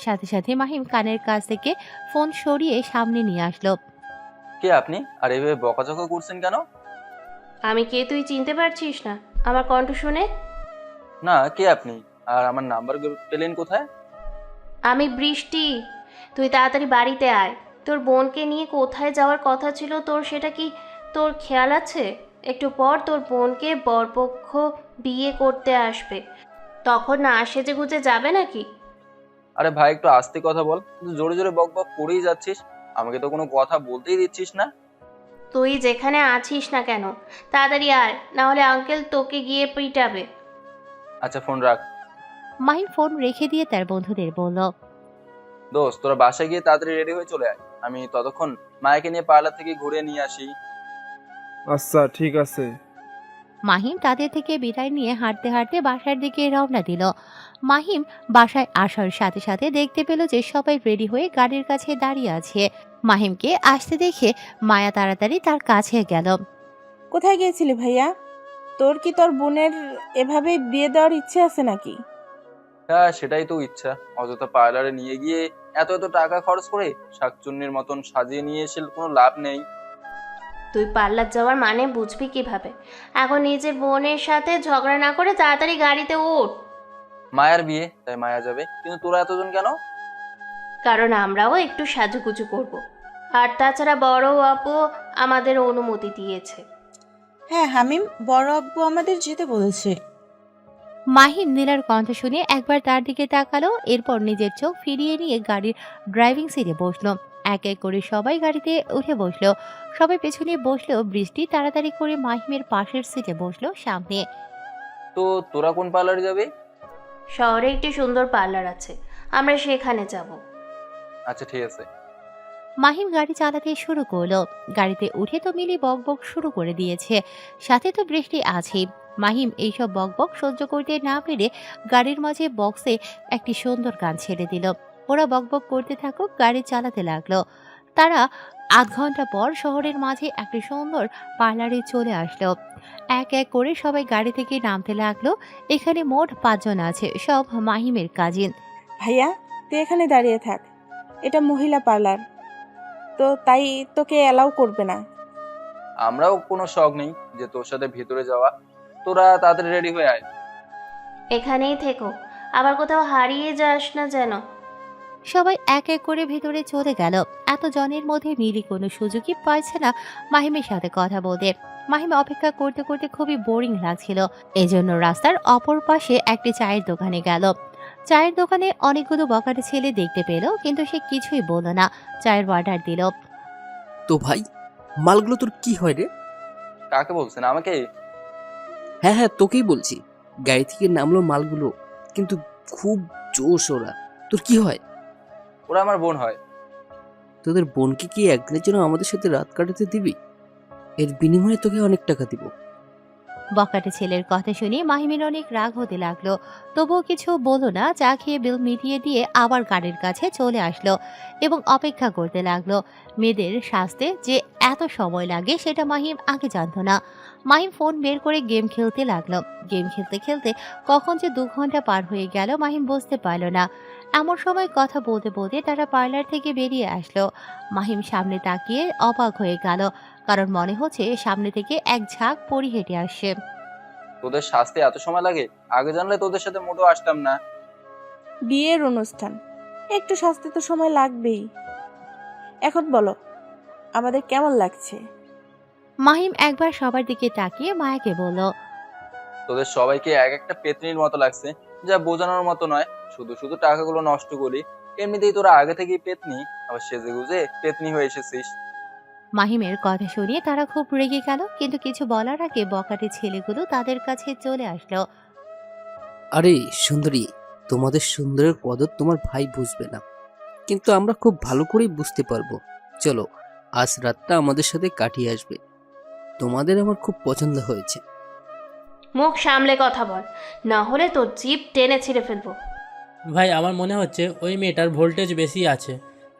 সাথে সাথে মাহিম কানের কাছ থেকে ফোন সরিয়ে সামনে নিয়ে আসলো। কে আপনি, আর এইভাবে বকাঝকা করছেন কেন? আমি কে তুই চিনতে পারছিস না আমার কণ্ঠ শুনে? না, কে আপনি, আর আমার নাম্বার পেলেন কোথায়? আমি বৃষ্টি। তুই তাড়াতাড়ি বাড়িতে আয়। তোর বোনকে নিয়ে কোথায় যাওয়ার কথা ছিল তোর, সেটা কি তোর খেয়াল আছে? একটু পর তোর বোনকে বরপক্ষ বিয়ে করতে আসবে, তখন না সেজে গুজে যাবে নাকি? আরে ভাই, একটু আস্তে কথা বল, কিন্তু জোরে জোরে বক বক করেই যাচ্ছিস। আমাকে তো কোনো কথা বলতেই দিচ্ছিস না। তুই যেখানে আছিস না কেন, তাড়াতাড়ি আয়, না হলে আঙ্কেল তোকে গিয়ে পিটাবে। আচ্ছা, ফোন রাখ। মাহিম ফোন রেখে দিয়ে তার বন্ধুদের বলল, দোস্ত, তোরা বাসায় গিয়ে তাড়াতাড়ি রেডি হয়ে চলে আয়, আমি ততক্ষণ মায়াকে নিয়ে পার্লার থেকে ঘুরে নিয়ে আসি। আচ্ছা ঠিক আছে। মাহিম তাদের থেকে বিদায় নিয়ে হাঁটতে হাঁটতে বাসার দিকে রওনা দিল। মাহিম বাসায় আসার সাথে সাথে দেখতে পেল যে সবাই রেডি হয়ে গাড়ির কাছে দাঁড়িয়ে আছে। মাহিমকে আসতে দেখে মায়া তাড়াতাড়ি তার কাছে গেল। কোথায় গিয়েছিলি ভাইয়া? তোর কি তোর বোনের এভাবে বিয়ে দেওয়ার ইচ্ছে আছে নাকি? হ্যাঁ, সেটাই তো ইচ্ছা। অযথা পার্লারে নিয়ে গিয়ে এত এত টাকা খরচ করে শাকচুন্নির মতন সাজিয়ে নিয়ে এসে কোনো লাভ নেই। তুই পার্লার যাওয়ার মানে বুঝবি কিভাবে? এখন নিজের বোনের সাথে ঝগড়া না করে তাড়াতাড়ি গাড়িতে ওঠ। মায়ার বিয়ে, তাই মায়া যাবে, কিন্তু তোরা এতজন কেন? কারণ আমরাও একটু সাজুগুজু করব। আর তাছাড়া বড় আপু আমাদের অনুমতি দিয়েছে। হ্যাঁ হামিম, বড় আব্বু আমাদের যেতে বলেছে। মাহিম নীলার কণ্ঠ শুনে একবার তার দিকে তাকালো, এরপর নিজের চোখ ফিরিয়ে নিয়ে গাড়ির ড্রাইভিং সিটে বসলো। এক এক করে সবাই গাড়িতে উঠে বসলো। সবাই পেছনে বসলো। বৃষ্টি তাড়াতাড়ি করে মাহিমের পাশের সিটে বসলো সামনে। তো তোরা কোন পার্লারে যাবে? শহরে একটি সুন্দর পার্লার আছে, আমরা সেখানে যাব। আচ্ছা ঠিক আছে। মাহিম গাড়ি চালাতে শুরু করলো। গাড়িতে উঠে তো মিলি বকবক শুরু করে দিয়েছে, সাথে তো বৃষ্টি আছেই। মাহিম এইসব বকবক সহ্য করতে না পেরে গাড়ির মাঝে বক্সে একটি সুন্দর গান ছেড়ে দিল। ওরা বকবক করতে থাকুক, গাড়ি চালাতে লাগলো। তারা আধ ঘন্টা পর শহরের মাঝে একটি সুন্দর পার্লারে চলে আসলো। এক এক করে সবাই গাড়ি থেকে নামতে লাগলো। এখানে মোট 5 জন আছে, সব মাহিমের কাজিন। ভাইয়া, তুই এখানে দাঁড়িয়ে থাক, এটা মহিলা পার্লার, তো তাই তোকে অ্যালাউ করবে না। আমরাও কোনো শখ নেই যে তোর সাথে ভিতরে যাওয়া। তোরা তাড়াতাড়ি রেডি হয়ে আয়। এখানেই থেকো, আবার কোথাও হারিয়ে যাস না যেন। সবাই এক এক করে ভেতরে চলে গেল। এত জনের মধ্যে মিলি কোনো সুযোগই পাইছে না মাহিমের সাথে কথা বলতে। মাহিম অপেক্ষা করতে করতে খুবই বোরিং লাগছিল। এজন্য রাস্তার অপর পাশে একটি চায়ের দোকানে গেল। চায়ের দোকানে অনেকগুলো বখাটে ছেলে দেখতে পেল, কিন্তু সে কিছুই বলল না। চায়ের অর্ডার দিল। তো ভাই, মালগুলো তোর কি হয় রে? কাকে বলছেন, আমাকে? হ্যাঁ হ্যাঁ, তোকেই বলছি। গাড়ি থেকে নামলো মালগুলো, কিন্তু খুব জোশ ওরা। তোর কি হয়? ওরা আমার বোন হয়। তোদের বোনকে কি একদিনের জন্য আমাদের সাথে রাত কাটাতে দিবি? এর বিনিময়ে তোকে অনেক টাকা দিব। বখাটে ছেলের কথা শুনে মাহিমের অনেক রাগ হতে লাগলো, তবুও কিছু বলল না। চা খেয়ে বিল মিটিয়ে দিয়ে আবার গাড়ির কাছে চলে আসলো এবং অপেক্ষা করতে লাগলো। মেয়েদের সাজতে যে এত সময় লাগে সেটা মাহিম আগে জানতো না। মাহিম ফোন বের করে গেম খেলতে লাগলো। গেম খেলতে খেলতে কখন যে 2 ঘন্টা পার হয়ে গেল মাহিম বুঝতে পারল না। এমন সময় কথা বলতে বলতে তারা পার্লার থেকে বেরিয়ে আসলো। মাহিম সামনে তাকিয়ে অবাক হয়ে গেল, কারণ মনে হচ্ছে সামনে থেকে এক ঝাঁক পরি হেঁটে আসছে। তোদের সাজতে এত সময় লাগে? আগে জানলে তোদের সাথে মোটেও আসতাম না। বিয়ের অনুষ্ঠান, একটু সাজতে তো সময় লাগবেই। এখন বলো, আমাদের কেমন লাগছে? মাহিম একবার সবার দিকে তাকিয়ে মায়াকে বলল, তোদের সবাইকে এক একটা পেতনির মতো লাগছে, যা বোঝানোর মতো নয়। শুধু শুধু টাকাগুলো নষ্ট করি। এমনিতেই তোরা আগে থেকেই পেতনি, আবার সেজে গুজে পেতনি হয়ে এসেছিস। মাহিমের কথা শুনিয়ে তারা খুব রেগে গেল, কিন্তু কিছু বলার আগে বখাটে ছেলেগুলো তাদের কাছে চলে আসলো। আরে সুন্দরী, তোমাদের সুন্দরের কদর তোমার ভাই বুঝবে না, কিন্তু আমরা খুব ভালো করেই বুঝতে পারবো। চলো, আজ রাতটা আমাদের সাথে কাটিয়ে আসবে। তোমাদের আমার খুব পছন্দ হয়েছে। মুখ সামলে কথা বল, না হলে তোর জিভ টেনে ছিঁড়ে ফেলবো। ভাই, আমার মনে হচ্ছে ওই মেয়েটার ভোল্টেজ বেশি আছে।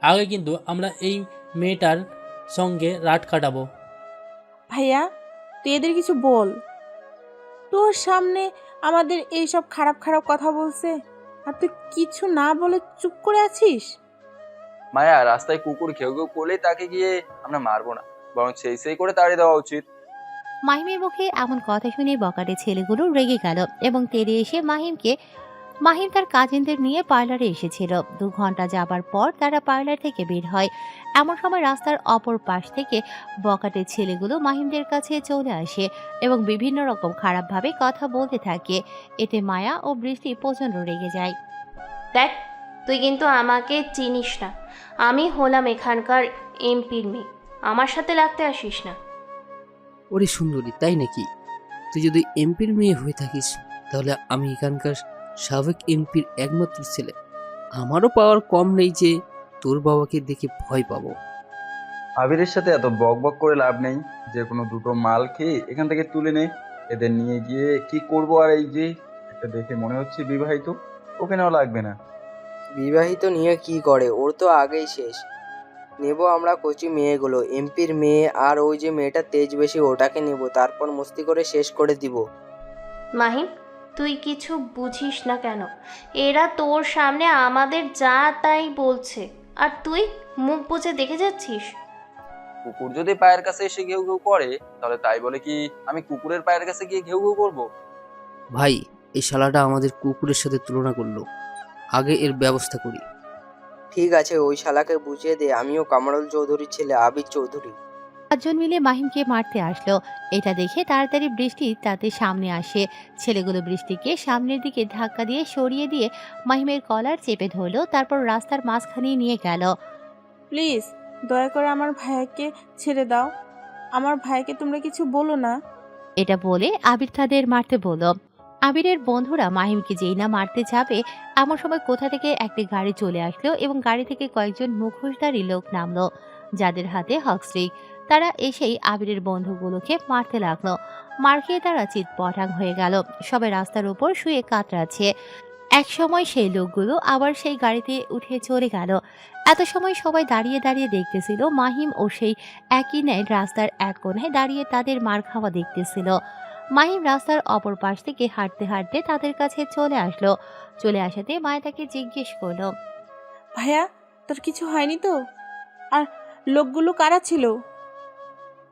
আগে কিন্তু আমরা এই মেয়েটার সঙ্গে রাত কাটাবো। ভাইয়া, তুই এদের কিছু বল। তোর সামনে আমাদের এই সব খারাপ খারাপ কথা বলছে, আর তুই কিছু না বলে চুপ করে আছিস। মায়া, রাস্তায় কুকুর ঘেউ ঘেউ করলেই তাকে গিয়ে আমরা মারবো না, বরং সেই সেই করে তাড়িয়ে দেওয়া উচিত। মাহিমের মুখে এমন কথা শুনে বখাটে ছেলেগুলো রেগে গেল এবং তেড়ে এসে মাহিম তার কাজিনদের নিয়ে পার্লারে এসেছিল। 2 ঘন্টা যাবার পর তারা পার্লার থেকে বের হয়। এমন সময় রাস্তার অপর পাশ থেকে বখাটে ছেলেগুলো মাহিমদের কাছে চলে আসে এবং বিভিন্ন রকম খারাপভাবে কথা বলতে থাকে। এতে মায়া ও বৃষ্টি প্রচণ্ড রেগে যায়। দেখ, তুই কিন্তু আমাকে চিনিস না। আমি হলাম এখানকার এমপির মেয়ে, আমার সাথে লাগতে আসিস না। ওরে সুন্দরী, তাই নাকি? তুই যদি এমপির মেয়ে হয়ে থাকিস, তাহলে আমি এখানকার সাবেক এমপির একমাত্র ছেলে। আমারও পাওয়ার কম নেই যে তোর বাবাকে দেখে ভয় পাবো। আবিরের সাথে এত বক বক করে লাভ নেই। যে কোনো দুটো মাল খেয়ে এখান থেকে তুলে নে, এদের নিয়ে গিয়ে কি করব? আর এই যে এটা দেখে মনে হচ্ছে বিবাহিত, ওকে নেওয়া লাগবে না। বিবাহিত নিয়ে কি করে, ওর তো আগেই শেষ। নেব আমরা কচি মেয়েগুলো, এমপির মেয়ে, আর ওই যে মেয়েটা তেজ বেশি ওটাকে নেব, তারপর মস্তি করে শেষ করে দিব। মাহিম, তুই কিছু বুঝিস না কেন? এরা তোর সামনে আমাদের যা তাই বলছে, আর তুই মুখ বুজে দেখে যাচ্ছিস। কুকুর যদি পায়ের কাছে এসে ঘেউ ঘেউ করে, তাহলে তাই বলে কি আমি কুকুরের পায়ের কাছে গিয়ে ঘেউ ঘেউ করবো? ভাই, এই শালাটা আমাদের কুকুরের সাথে তুলনা করলো, আগে এর ব্যবস্থা করি। ঠিক আছে, ওই শালাকে বুঝিয়ে দে আমিও কামরুল চৌধুরীর ছেলে আবির চৌধুরী। পাঁচজন মিলে মাহিমকে মারতে আসলো। এটা দেখে তাড়াতাড়ি বৃষ্টি তাদের সামনে আসে। ছেলেগুলো বৃষ্টিকে সামনের দিকে ধাক্কা দিয়ে সরিয়ে দিয়ে মাহিমের কলার চেপে ধরলো, তারপর রাস্তার মাঝখানে নিয়ে গেল। প্লিজ দয়া করে আমার ভাইয়াকে ছেড়ে দাও, আমার ভাইকে তোমরা কিছু বলো না। এটা বলে আবির তাদের মারতে বলল। আবিরের বন্ধুরা মাহিমকে যেই না মারতে যাবে এমন সময় কোথা থেকে একটি গাড়ি চলে আসলো এবং গাড়ি থেকে কয়েকজন মুখোশধারী লোক নামলো, যাদের হাতে হকস্টিক। তারা এসেই আবিরের বন্ধুগুলোকে মারতে লাগলো। মার খেয়ে তারা চিৎপটাং হয়ে গেল। সবাই রাস্তার উপর শুয়ে কাতরাচ্ছে। এক সময় সেই লোকগুলো আবার সেই গাড়িতে উঠে চলে গেল। এত সময় সবাই দাঁড়িয়ে দাঁড়িয়ে দেখতেছিল মাহিম ও সেই একই ন্যায় রাস্তার এক কোণায় দাঁড়িয়ে তাদের মার খাওয়া দেখতেছিল। মাহিম রাস্তার অপর পাশ থেকে হাঁটতে হাঁটতে তাদের কাছে চলে আসলো। চলে আসাতে মায়া তাকে জিজ্ঞেস করলো, ভাইয়া তোর কিছু হয়নি তো? আর লোকগুলো কারা ছিল?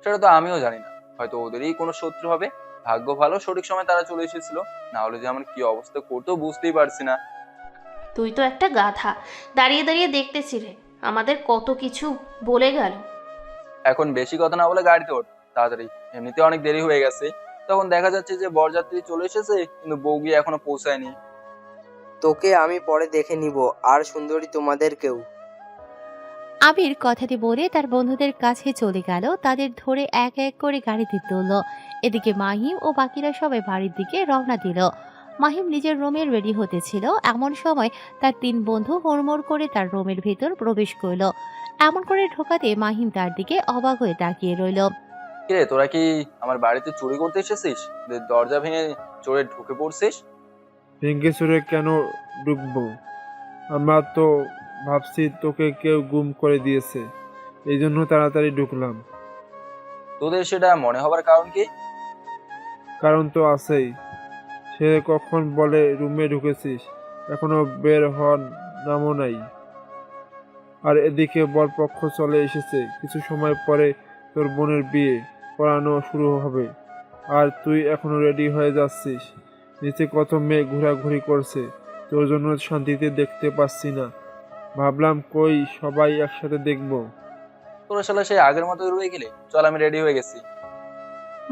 সেটা তো আমিও জানি না, হয়তো ওদেরই কোনো শত্রু হবে। ভাগ্য ভালো সঠিক সময় তারা চলে এসেছিল, না হলে যে আমার কি অবস্থা করতো বুঝতেই পারছি না। তুই তো একটা গাধা, দাঁড়িয়ে দাঁড়িয়ে দেখতেছিলে আমাদের কত কিছু বলে গেল। এখন বেশি কথা না বলে গাড়িতে ওঠ তাড়াতাড়ি, এমনিতে অনেক দেরি হয়ে গেছে। তখন দেখা যাচ্ছে যে বরযাত্রী চলে এসেছে কিন্তু বউ গিয়ে এখনো পৌঁছায়নি। তোকে আমি পরে দেখে নিব, আর সুন্দরী তোমাদেরকেও। আবির কথাটি বলে তার বন্ধুদের কাছে চলে গেল। তাদের ধরে এক এক করে গাড়িতে তুলল। এদিকে মাহিম ও বাকিরা সবাই বাড়ির দিকে রওনা দিল। মাহিম নিজের রুমে রেডি হতেছিল, এমন সময় তার তিন বন্ধু হুড়মুড় করে তার রুমের ভিতর প্রবেশ করলো। এমন করে ঢোকাতে মাহিম তার দিকে অবাক হয়ে তাকিয়ে রইল। কিরে, তোরা কি আমার বাড়িতে চুরি করতে এসেছিস? দরজা ভেঙে চোরে ঢুকে পড়ছিস? ভেঙ্গে চুরে কেন ঢুকবো? আমরা তো ভাবছি তোকে কেউ গুম করে দিয়েছে, এই জন্য তাড়াতাড়ি ঢুকলাম। তোদের সেটা মনে হবার কারণ কি? কারণ তো আছেই। সে কখন বলে রুমে ঢুকেছিস, এখনো বের হওয়ার নামও নাই। আর এদিকে বরপক্ষ চলে এসেছে, কিছু সময় পরে তোর বোনের বিয়ে পড়ানো শুরু হবে, আর তুই এখনো রেডি হয়ে যাচ্ছিস। নিচে কত মেয়ে ঘোরাঘুরি করছে, তোর জন্য শান্তিতে দেখতে পাচ্ছি না। ভাবলাম কই সবাই একসাথে দেখবো। তোরা শালা সেই আগের মতো রয়ে গেলে। চল, আমি রেডি হয়ে গেছি।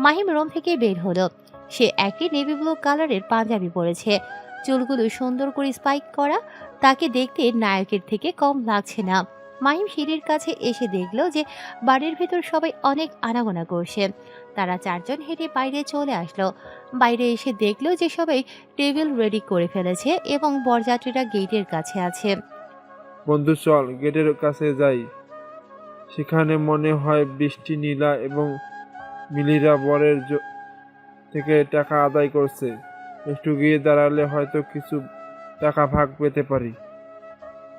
মাহিম রুম থেকে বের হলো। সে একই নেভি ব্লু কালারের পাঞ্জাবি পরেছে, চুলগুলো সুন্দর করে স্পাইক করা। তাকে দেখতে নায়কের থেকে কম লাগছে না। মাহিম সিঁড়ির কাছে এসে দেখলো যে বাড়ির ভেতর সবাই অনেক আনাগোনা করছে। তারা চারজন হেঁটে বাইরে চলে আসলো। বাইরে এসে দেখলো যে সবাই টেবিল রেডি করে ফেলেছে এবং বরযাত্রীরা গেটের কাছে আছে। বন্ধু চল গেটের কাছে যাই, সেখানে মনে হয় বৃষ্টি, নীলা এবং মিলিরা বরের থেকে টাকা আদায় করছে। একটু গিয়ে দাঁড়ালে হয়তো কিছু টাকা ভাগ পেতে পারি।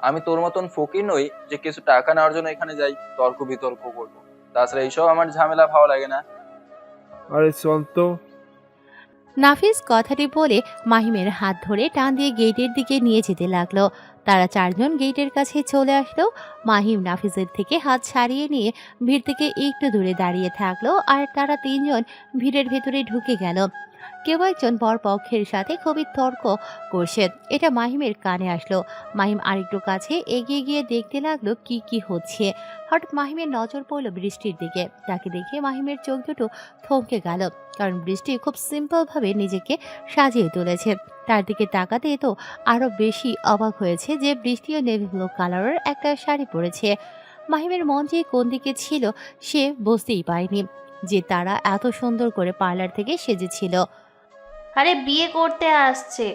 আমি তোর মতন ফকির নই যে কিছু টাকা নেওয়ার জন্য এখানে যাই তর্ক বিতর্ক করবো। তাছাড়া এইসব আমার ঝামেলা ভালো লাগে না। আরে চল তো। নাফিস কথাটি বলে মাহিমের হাত ধরে টান দিয়ে গেটের দিকে নিয়ে যেতে লাগলো। তারা চারজন গেটের কাছে চলে আসলো। মাহিম নাফিসের থেকে হাত ছাড়িয়ে নিয়ে ভিড় থেকে একটু দূরে দাঁড়িয়ে থাকলো, আর তারা তিনজন ভিড়ের ভেতরে ঢুকে গেল। কেউ একজন বরপক্ষের সাথে খুবই তর্ক করছে, এটা মাহিমের কানে আসলো। মাহিম আরেকটু কাছে এগিয়ে গিয়ে দেখতে লাগলো কি কি হচ্ছে। হঠাৎ মাহিমের নজর পড়লো বৃষ্টির দিকে। তাকে দেখে মাহিমের চোখ দুটো থমকে গেল, কারণ বৃষ্টি খুব সিম্পলভাবে নিজেকে সাজিয়ে তুলেছে। তার দিকে তাকাতে তো আরো বেশি অবাক হয়েছে যে বৃষ্টিও নেভি ব্লু কালারের একটা শাড়ি পরেছে। মাহিমের মন যে কোন দিকে ছিল সে বুঝতেই পারেনি যে তারা এত সুন্দর করে পার্লার থেকে সেজেছিল। আরে বিয়ে করতে আসছে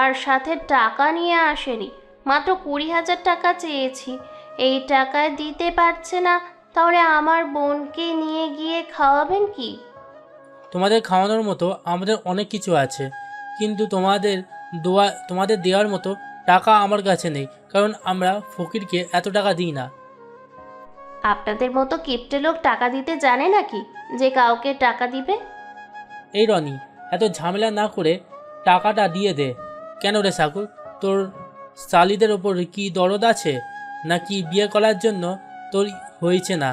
আর সাথে টাকা নিয়ে আসেনি, মাত্র 20,000 টাকা চেয়েছি, এই টাকায় দিতে পারছে না, তাহলে আমার বোনকে নিয়ে গিয়ে খাওয়াবেন কি? তোমাদের খাওয়ানোর মতো আমাদের অনেক কিছু আছে, কিন্তু তোমাদের দেওয়ার মতো টাকা আমার কাছে নেই, কারণ আমরা ফকিরকে এত টাকা দিই না। আপনাদের মতো কিপটে লোক টাকা দিতে জানে নাকি যে কাউকে টাকা দিবে? এই রনি, এত ঝামেলা না করে টাকাটা দিয়ে দে। কেন রে সাকুর, তোর শালিদের ওপর কি দরদ আছে নাকি বিয়ে করার জন্য তোর হয়েছে না?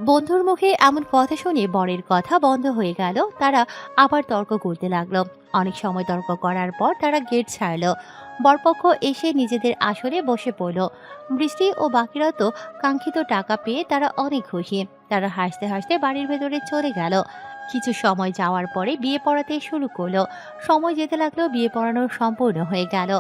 বন্ধুর মুখে এমন কথা শুনে বরের কথা বন্ধ হয়ে গেল। তারা আবার তর্ক করতে লাগলো। অনেক সময় তর্ক করার পর তারা গেট ছাড়লো। বরপক্ষ এসে নিজেদের আসরে বসে পড়ল। বৃষ্টি ও বাকিরা তো কাঙ্ক্ষিত টাকা পেয়ে তারা অনেক খুশি। তারা হাসতে হাসতে বাড়ির ভেতরে চলে গেল। কিছু সময় যাওয়ার পরে বিয়ে পড়াতে শুরু করলো। সময় যেতে লাগলো, বিয়ে পড়ানো সম্পূর্ণ হয়ে গেল।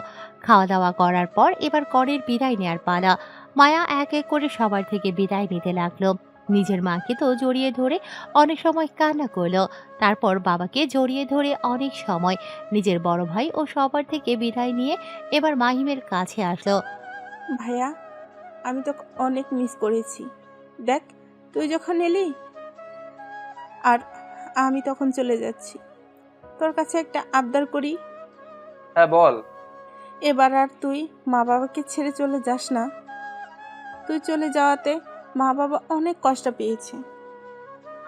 খাওয়া দাওয়া করার পর এবার কনের বিদায় নেয়ার পালা। মায়া এক এক করে সবার থেকে বিদায় নিতে লাগলো। নিজের মাকে তো জড়িয়ে ধরে অনেক সময় কান্না করলো। তারপর বাবাকে জড়িয়ে ধরে অনেক সময় নিজের বড় ভাই ও সবার থেকে বিদায় নিয়ে এবার মাহিমের কাছে আসলো। ভাইয়া, আমি তো অনেক মিস করেছি। দেখ, তুই যখন এলি আর আমি তখন চলে যাচ্ছি, তোর কাছে একটা আবদার করি। হ্যাঁ বল। এবার আর তুই মা বাবাকে ছেড়ে চলে যাস না। তুই চলে যাওয়াতে মা বাবা অনেক কষ্ট পেয়েছে।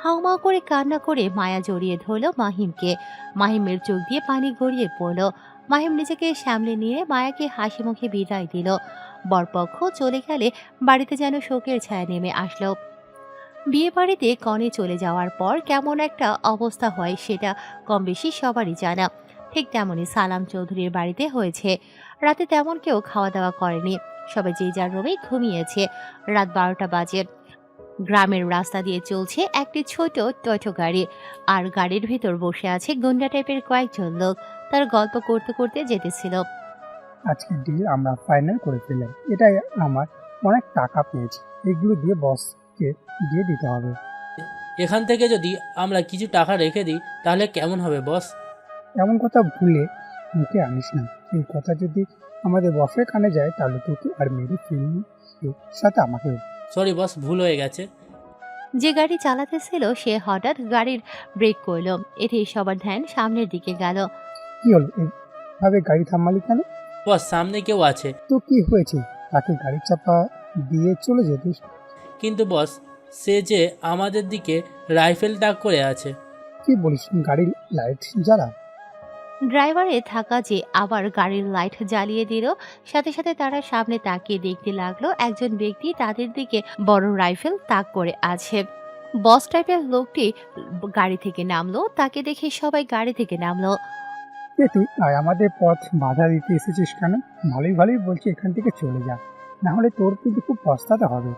হাউমাউ করে কান্না করে মায়া জড়িয়ে ধরল মাহিমকে। মাহিমের চোখ দিয়ে পানি গড়িয়ে পড়ল। মাহিম নিজেকে সামলে নিয়ে মায়াকে হাসি মুখে বিদায় দিল। বরপক্ষ চলে গেলে বাড়িতে যেন শোকের ছায়া নেমে আসলো। বিয়ে বাড়িতে কনে চলে যাওয়ার পর কেমন একটা অবস্থা হয় সেটা কম বেশি সবারই জানা। ঠিক তেমনই সালাম চৌধুরীর বাড়িতে হয়েছে। রাতে তেমন কেউ খাওয়া দাওয়া করেনি, সবাই যে যার রুমে ঘুমিয়েছে। রাত 12টা বাজে। গ্রামের রাস্তা দিয়ে চলছে একটি ছোট টয়টো গাড়ি, আর গাড়ির ভিতর বসে আছে গুন্ডা টাইপের কয়েকজন লোক। তার গল্প করতে করতে যেতেছিল। আজকের ডিল আমরা ফাইনাল করে ফেললাম। এটাই আমার অনেক টাকা পেয়েছি, এগুলো দিয়ে বসকে দিয়ে দিতে হবে। এখান থেকে যদি আমরা কিছু টাকা রেখে দিই তাহলে কেমন হবে বস? এমন কথা ভুলে মুখে আনিস না। এই কথা যদি আমাদের বসের কানে যায় তাহলে তোকে আর মেরে ফেলবি, সাথে আমাকেও। সরি বস, ভুল হয়ে গেছে। যে গাড়ি চালাতেছিল সে হঠাৎ গাড়ির ব্রেক করলো। এতেই সবার ধ্যান সামনের দিকে গেল। কি হলো, এইভাবে গাড়ি থামালি কেন? বস, সামনে কেউ আছে। তো কি হয়েছে? তাকে গাড়ি চাপা দিয়ে চলে যেতিস। কিন্তু বস, সে যে আমাদের দিকে রাইফেল তাক করে আছে। কি বলিস, গাড়ির লাইট জ্বালা। ড্রাইভারে থাকা যে আবার গাড়ির লাইট জ্বালিয়ে দিল। সাথে সাথে তারা সামনে তাকিয়ে দেখতে লাগলো একজন ব্যক্তি তাদের দিকে বড় রাইফেল তাক করে আছে। বস টাইপের লোকটি গাড়ি থেকে নামলো। তাকে দেখে সবাই গাড়ি থেকে নামলো। তুই আর আমাদের পথ বাধা দিতে এসেছিস কেন? ভালোই ভালোই বলছি এখান থেকে চলে যা, না হলে তোর কিন্তু খুব পস্তাতে হবে।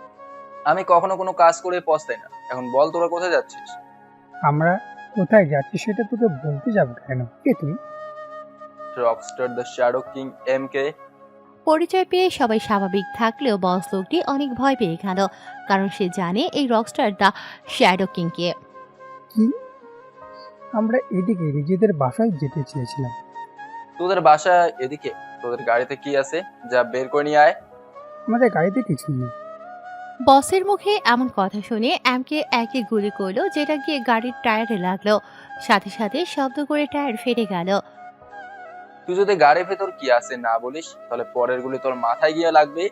আমি কখনো কোনো কাজ করে পস্তাই না। এখন বল, তোরা কোথায় যাচ্ছিস? আমরা কোথায় যাচ্ছি সেটা তোকে বলতে যাবো কেন? কে তুই? Rockstar the shadow king MK। পরিচয় পেয়ে সবাই স্বাভাবিক থাকলেও বস লোকটি অনেক ভয় পেয়ে গেল, কারণ সে জানে এই রকস্টার দ্য শ্যাডো কিংকে। কি? আমরা এদিকে নিজেদের বাসায় যেতে চেয়েছিলাম। তোদের বাসা এদিকে? তোদের গাড়িতে কি আছে? যা বের করে নিয়ে আয়। আমাদের গাড়িতে কিছুই নেই। বসের মুখে এমন কথা শুনে এমকে একে গুলি করলো, যেটা গিয়ে গাড়ির টায়ারে লাগলো। সাথে সাথে শব্দ করে টায়ার ফেটে গেল। তুই যদি গাড়ির ভেতর কি আছে না বলিস তাহলে পরের গুলি তোর মাথায় গিয়ে লাগবে।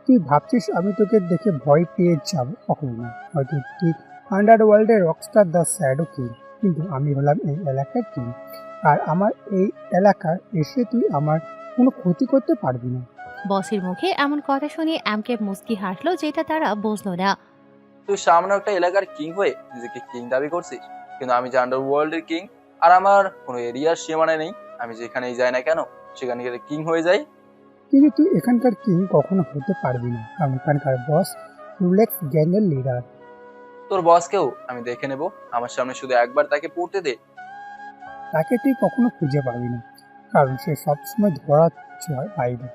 তুই ভাবছিস আমি তোকে দেখে ভয় পেয়ে যাবো? কখনো না। হয়তো তুই আন্ডারওয়ার্ল্ডের রকস্টার দ্য শ্যাডো কিং, কিন্তু আমি হলাম এই এলাকার কিং। আর আমার এই এলাকায় এসে তুই আমার কোনো ক্ষতি করতে পারবি না। বসের মুখে এমন কথা শুনে এমকে মুস্কি হাসলো, যেটা তারা বুঝলো না। তুই সামনে একটা এলাকার কিং হয়ে নিজেকে কিং দাবি করছিস, কিন্তু আমি যে আন্ডারওয়ার্ল্ডের কিং। আর আমার কোনো এরিয়ার সীমানা নেই। আমি যেখানেই যাই না কেন সেখানে গেলে কিং হয়ে যাই। কিন্তু তুই এখানকার কিং কখনো হতে পারবি না, কারণ এখানকার বস রুলেক্স গ্যাংয়ের লিডার। তোর বসকেও আমি দেখে নেব। আমার সামনে শুধু একবার তাকে পড়তে দে। তাকে তুই কখনো খুঁজে পাবি না, কারণ সে সবসময় ধরা ছোঁয়ার বাইরে।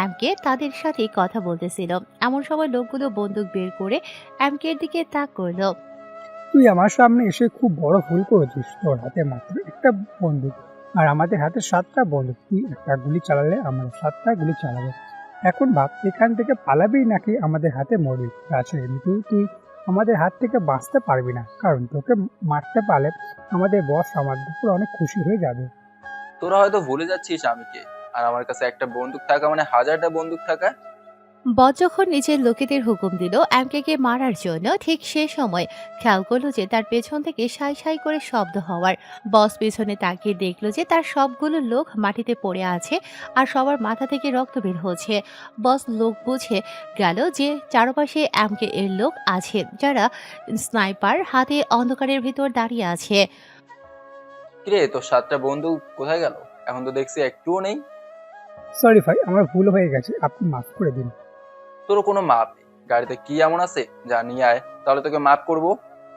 এমকে তাদের সাথে কথা বলতেছিল, এমন সময় লোকগুলো বন্দুক বের করে এমকের দিকে তাক করলো। তুই আমার সামনে এসে খুব বড় ভুল করেছিস। তোর হাতে মাত্র একটা বন্দুক আর আমাদের হাতে 7টা বন্দুক। তুই একটা গুলি চালালে আমরা 7টা গুলি চালাবো। এখন ভাব, এখান থেকে পালাবি নাকি আমাদের হাতে মরবি? তাছাড়া এমনিতেও তুই আমাদের হাত থেকে বাঁচতে পারবি না, কারণ তোকে মারতে পারলে আমাদের বস আমাদের উপর অনেক খুশি হয়ে যাবে। তোরা হয়তো ভুলে যাচ্ছিস আমি কে। আর আমার কাছে একটা বন্দুক থাকা মানে 1000টা বন্দুক থাকা। বস যখন নিজের লোকেদের হুকুম দিল এমকেকে মারার জন্য, ঠিক সে সময় খেয়াল করলো যে তার পেছন থেকে সাই সাই করে শব্দ হওয়ার। বস পেছনে তাকিয়ে দেখলো যে তার সবগুলো লোক মাটিতে পড়ে আছে আর সবার মাথা থেকে রক্ত বের হচ্ছে। বস লোক বুঝে গেল যে চারপাশে এমকে এর লোক আছে, যারা স্নাইপার হাতে অন্ধকারের ভিতর দাঁড়িয়ে আছে। কিরে, তোর 7টা বন্দুক কোথায় গেল? এখন তো দেখছি একটুও নেই। সরি ভাই, আমার ভুল হয়ে গেছে, আপনি মাফ করে দিন। তোর কোনো মাপ নেই। গাড়িতে কি এমন আছে যা নিয়ে আয়, তাহলে তোকে মাপ করব।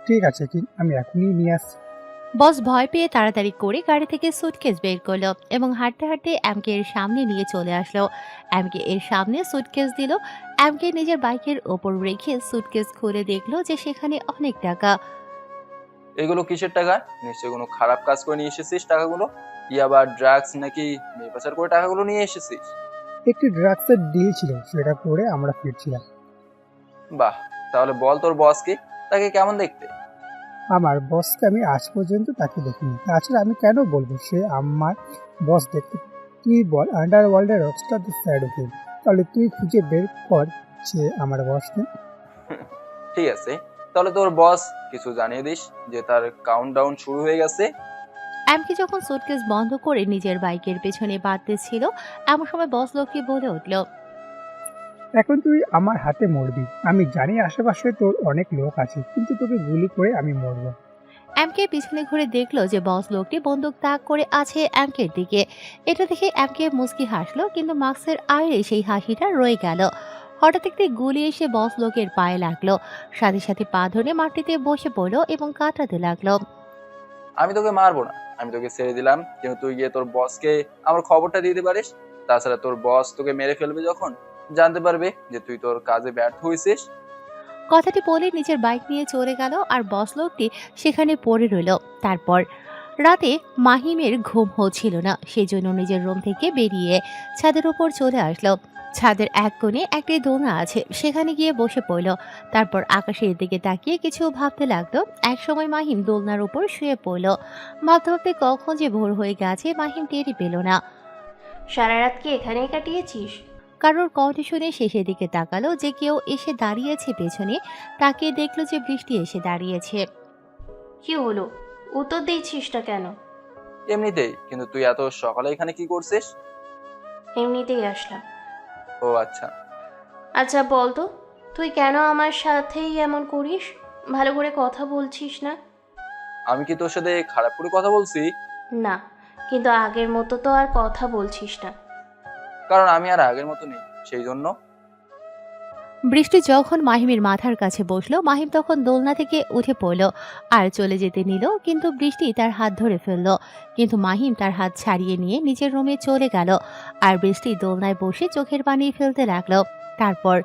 ঠিক আছে, ঠিক, আমি এখনই নিয়ে আসছি। বস ভয় পেয়ে তাড়াতাড়ি করে গাড়ি থেকে সুটকেস বের করলো এবং হাঁটতে হাঁটতে এমকে এর সামনে নিয়ে চলে আসলো। এমকে এর সামনে সুটকেস দিল। এমকে নিজের বাইকের ওপর রেখে সুটকেস খুলে দেখলো যে সেখানে অনেক টাকা। এগুলো কিসের টাকা? নিশ্চয়ই কোনো খারাপ কাজ করে নিয়ে এসেছিস টাকাগুলো। ইয়াবা, ড্রাগস নাকি মেয়ে পাচার করে টাকাগুলো নিয়ে এসেছিস? একটি ড্রাগসের ডিল ছিল, সেটা করে আমরা ফিরছিলাম। বাহ, তাহলে বল তোর বসকে, তাকে কেমন দেখতে? আমার বসকে আমি আজ পর্যন্ত তাকে দেখিনি, তাছাড়া আমি কেন বলবো সে আমার বস দেখতে। তুই বল, আন্ডারওয়ার্ল্ডের রকস্টার দ্য স্যাড ওকে, তাহলে তুই খুঁজে বের কর যে আমার বস নেই। ঠিক আছে, তাহলে তোর বস কিছু জানিয়ে দিস যে তার কাউন্টডাউন শুরু হয়ে গেছে। এমকে যখন সুটকেস বন্ধ করে নিজের বাইকের পেছনে বাঁধতে ছিল, এমন সময় বস লোকটি বলে উঠল, এখন তুই আমার হাতে মরবি। আমি জানি আশেপাশে তোর অনেক লোক আছে, কিন্তু তোকে গুলি করে আমি মরবো। এমকে পিছনে ঘুরে দেখলো যে বস লোকটি বন্দুক তাক করে আছে এমকের দিকে। এটা দেখে এমকে মুচকি হাসলো, কিন্তু মাস্কের আড়ে সেই হাসিটা রয়ে গেল। হঠাৎ একটি গুলি এসে বস লোকের পায়ে লাগলো, সাথে সাথে পা ধরে মাটিতে বসে পড়লো এবং কাটাতে লাগলো। আমি তোকে মারবো না, আমি তোকে ছেড়ে দিলাম, কিন্তু তুই গিয়ে তোর বসকে আমার খবরটা দিতে পারিস। তাছাড়া তোর বস তোকে মেরে ফেলবে যখন, জানতে পারবে যে তুই তোর কাজে ব্যর্থ হয়েছিস। কথাটি বলে নিজের বাইক নিয়ে চলে গেল আর বস লোকটি সেখানে পড়ে রইল। তারপর রাতে মাহিমের ঘুম হচ্ছিল না, সেই জন্য নিজের রুম থেকে বেরিয়ে ছাদের উপর চলে আসলো। ছাদের এক কোণে একটি দোলনা আছে, সেখানে গিয়ে বসে পড়ল। তারপর আকাশের দিকে তাকিয়ে কিছু ভাবতে লাগলো। একসময় মাহিম দোলনার উপর শুয়ে পড়ল। ভাবতে ভাবতে কখন যে ভোর হয়ে গেছে মাহিম টেরই পেল না। সারা রাত কি এখানেই কাটিয়েছিস? কারোর কণ্ঠ শুনে শেষের দিকে তাকালো যে কেউ এসে দাঁড়িয়েছে পেছনে। তাকিয়ে দেখলো যে বৃষ্টি এসে দাঁড়িয়েছে। কি হলো, উত্তর দিচ্ছিস না কেন? এমনিতেই, কিন্তু তুই এত সকালে এখানে কি করছিস? এমনিতেই আসলাম। ও আচ্ছা। আচ্ছা বলতো, তুই কেন আমার সাথেই এমন করিস? ভালো করে কথা বলছিস না? আমি কি তোর সাথে খারাপ করে কথা বলছি? না, কিন্তু আগের মতো তো আর কথা বলছিস না। কারণ আমি আর আগের মতো নেই, সেই জন্য। বৃষ্টি যখন মাহিমের মাথার কাছে বসলো, মাহিম তখন দোলনা থেকে উঠে পড়ল আর চলে যেতে নিল, কিন্তু বৃষ্টি তার হাত ধরে ফেলল। কিন্তু মাহিম তার হাত ছাড়িয়ে নিয়ে নিজের রুমে চলে গেল আর বৃষ্টি দোলনায় বসে চোখের পানি ফেলতে লাগলো। তারপর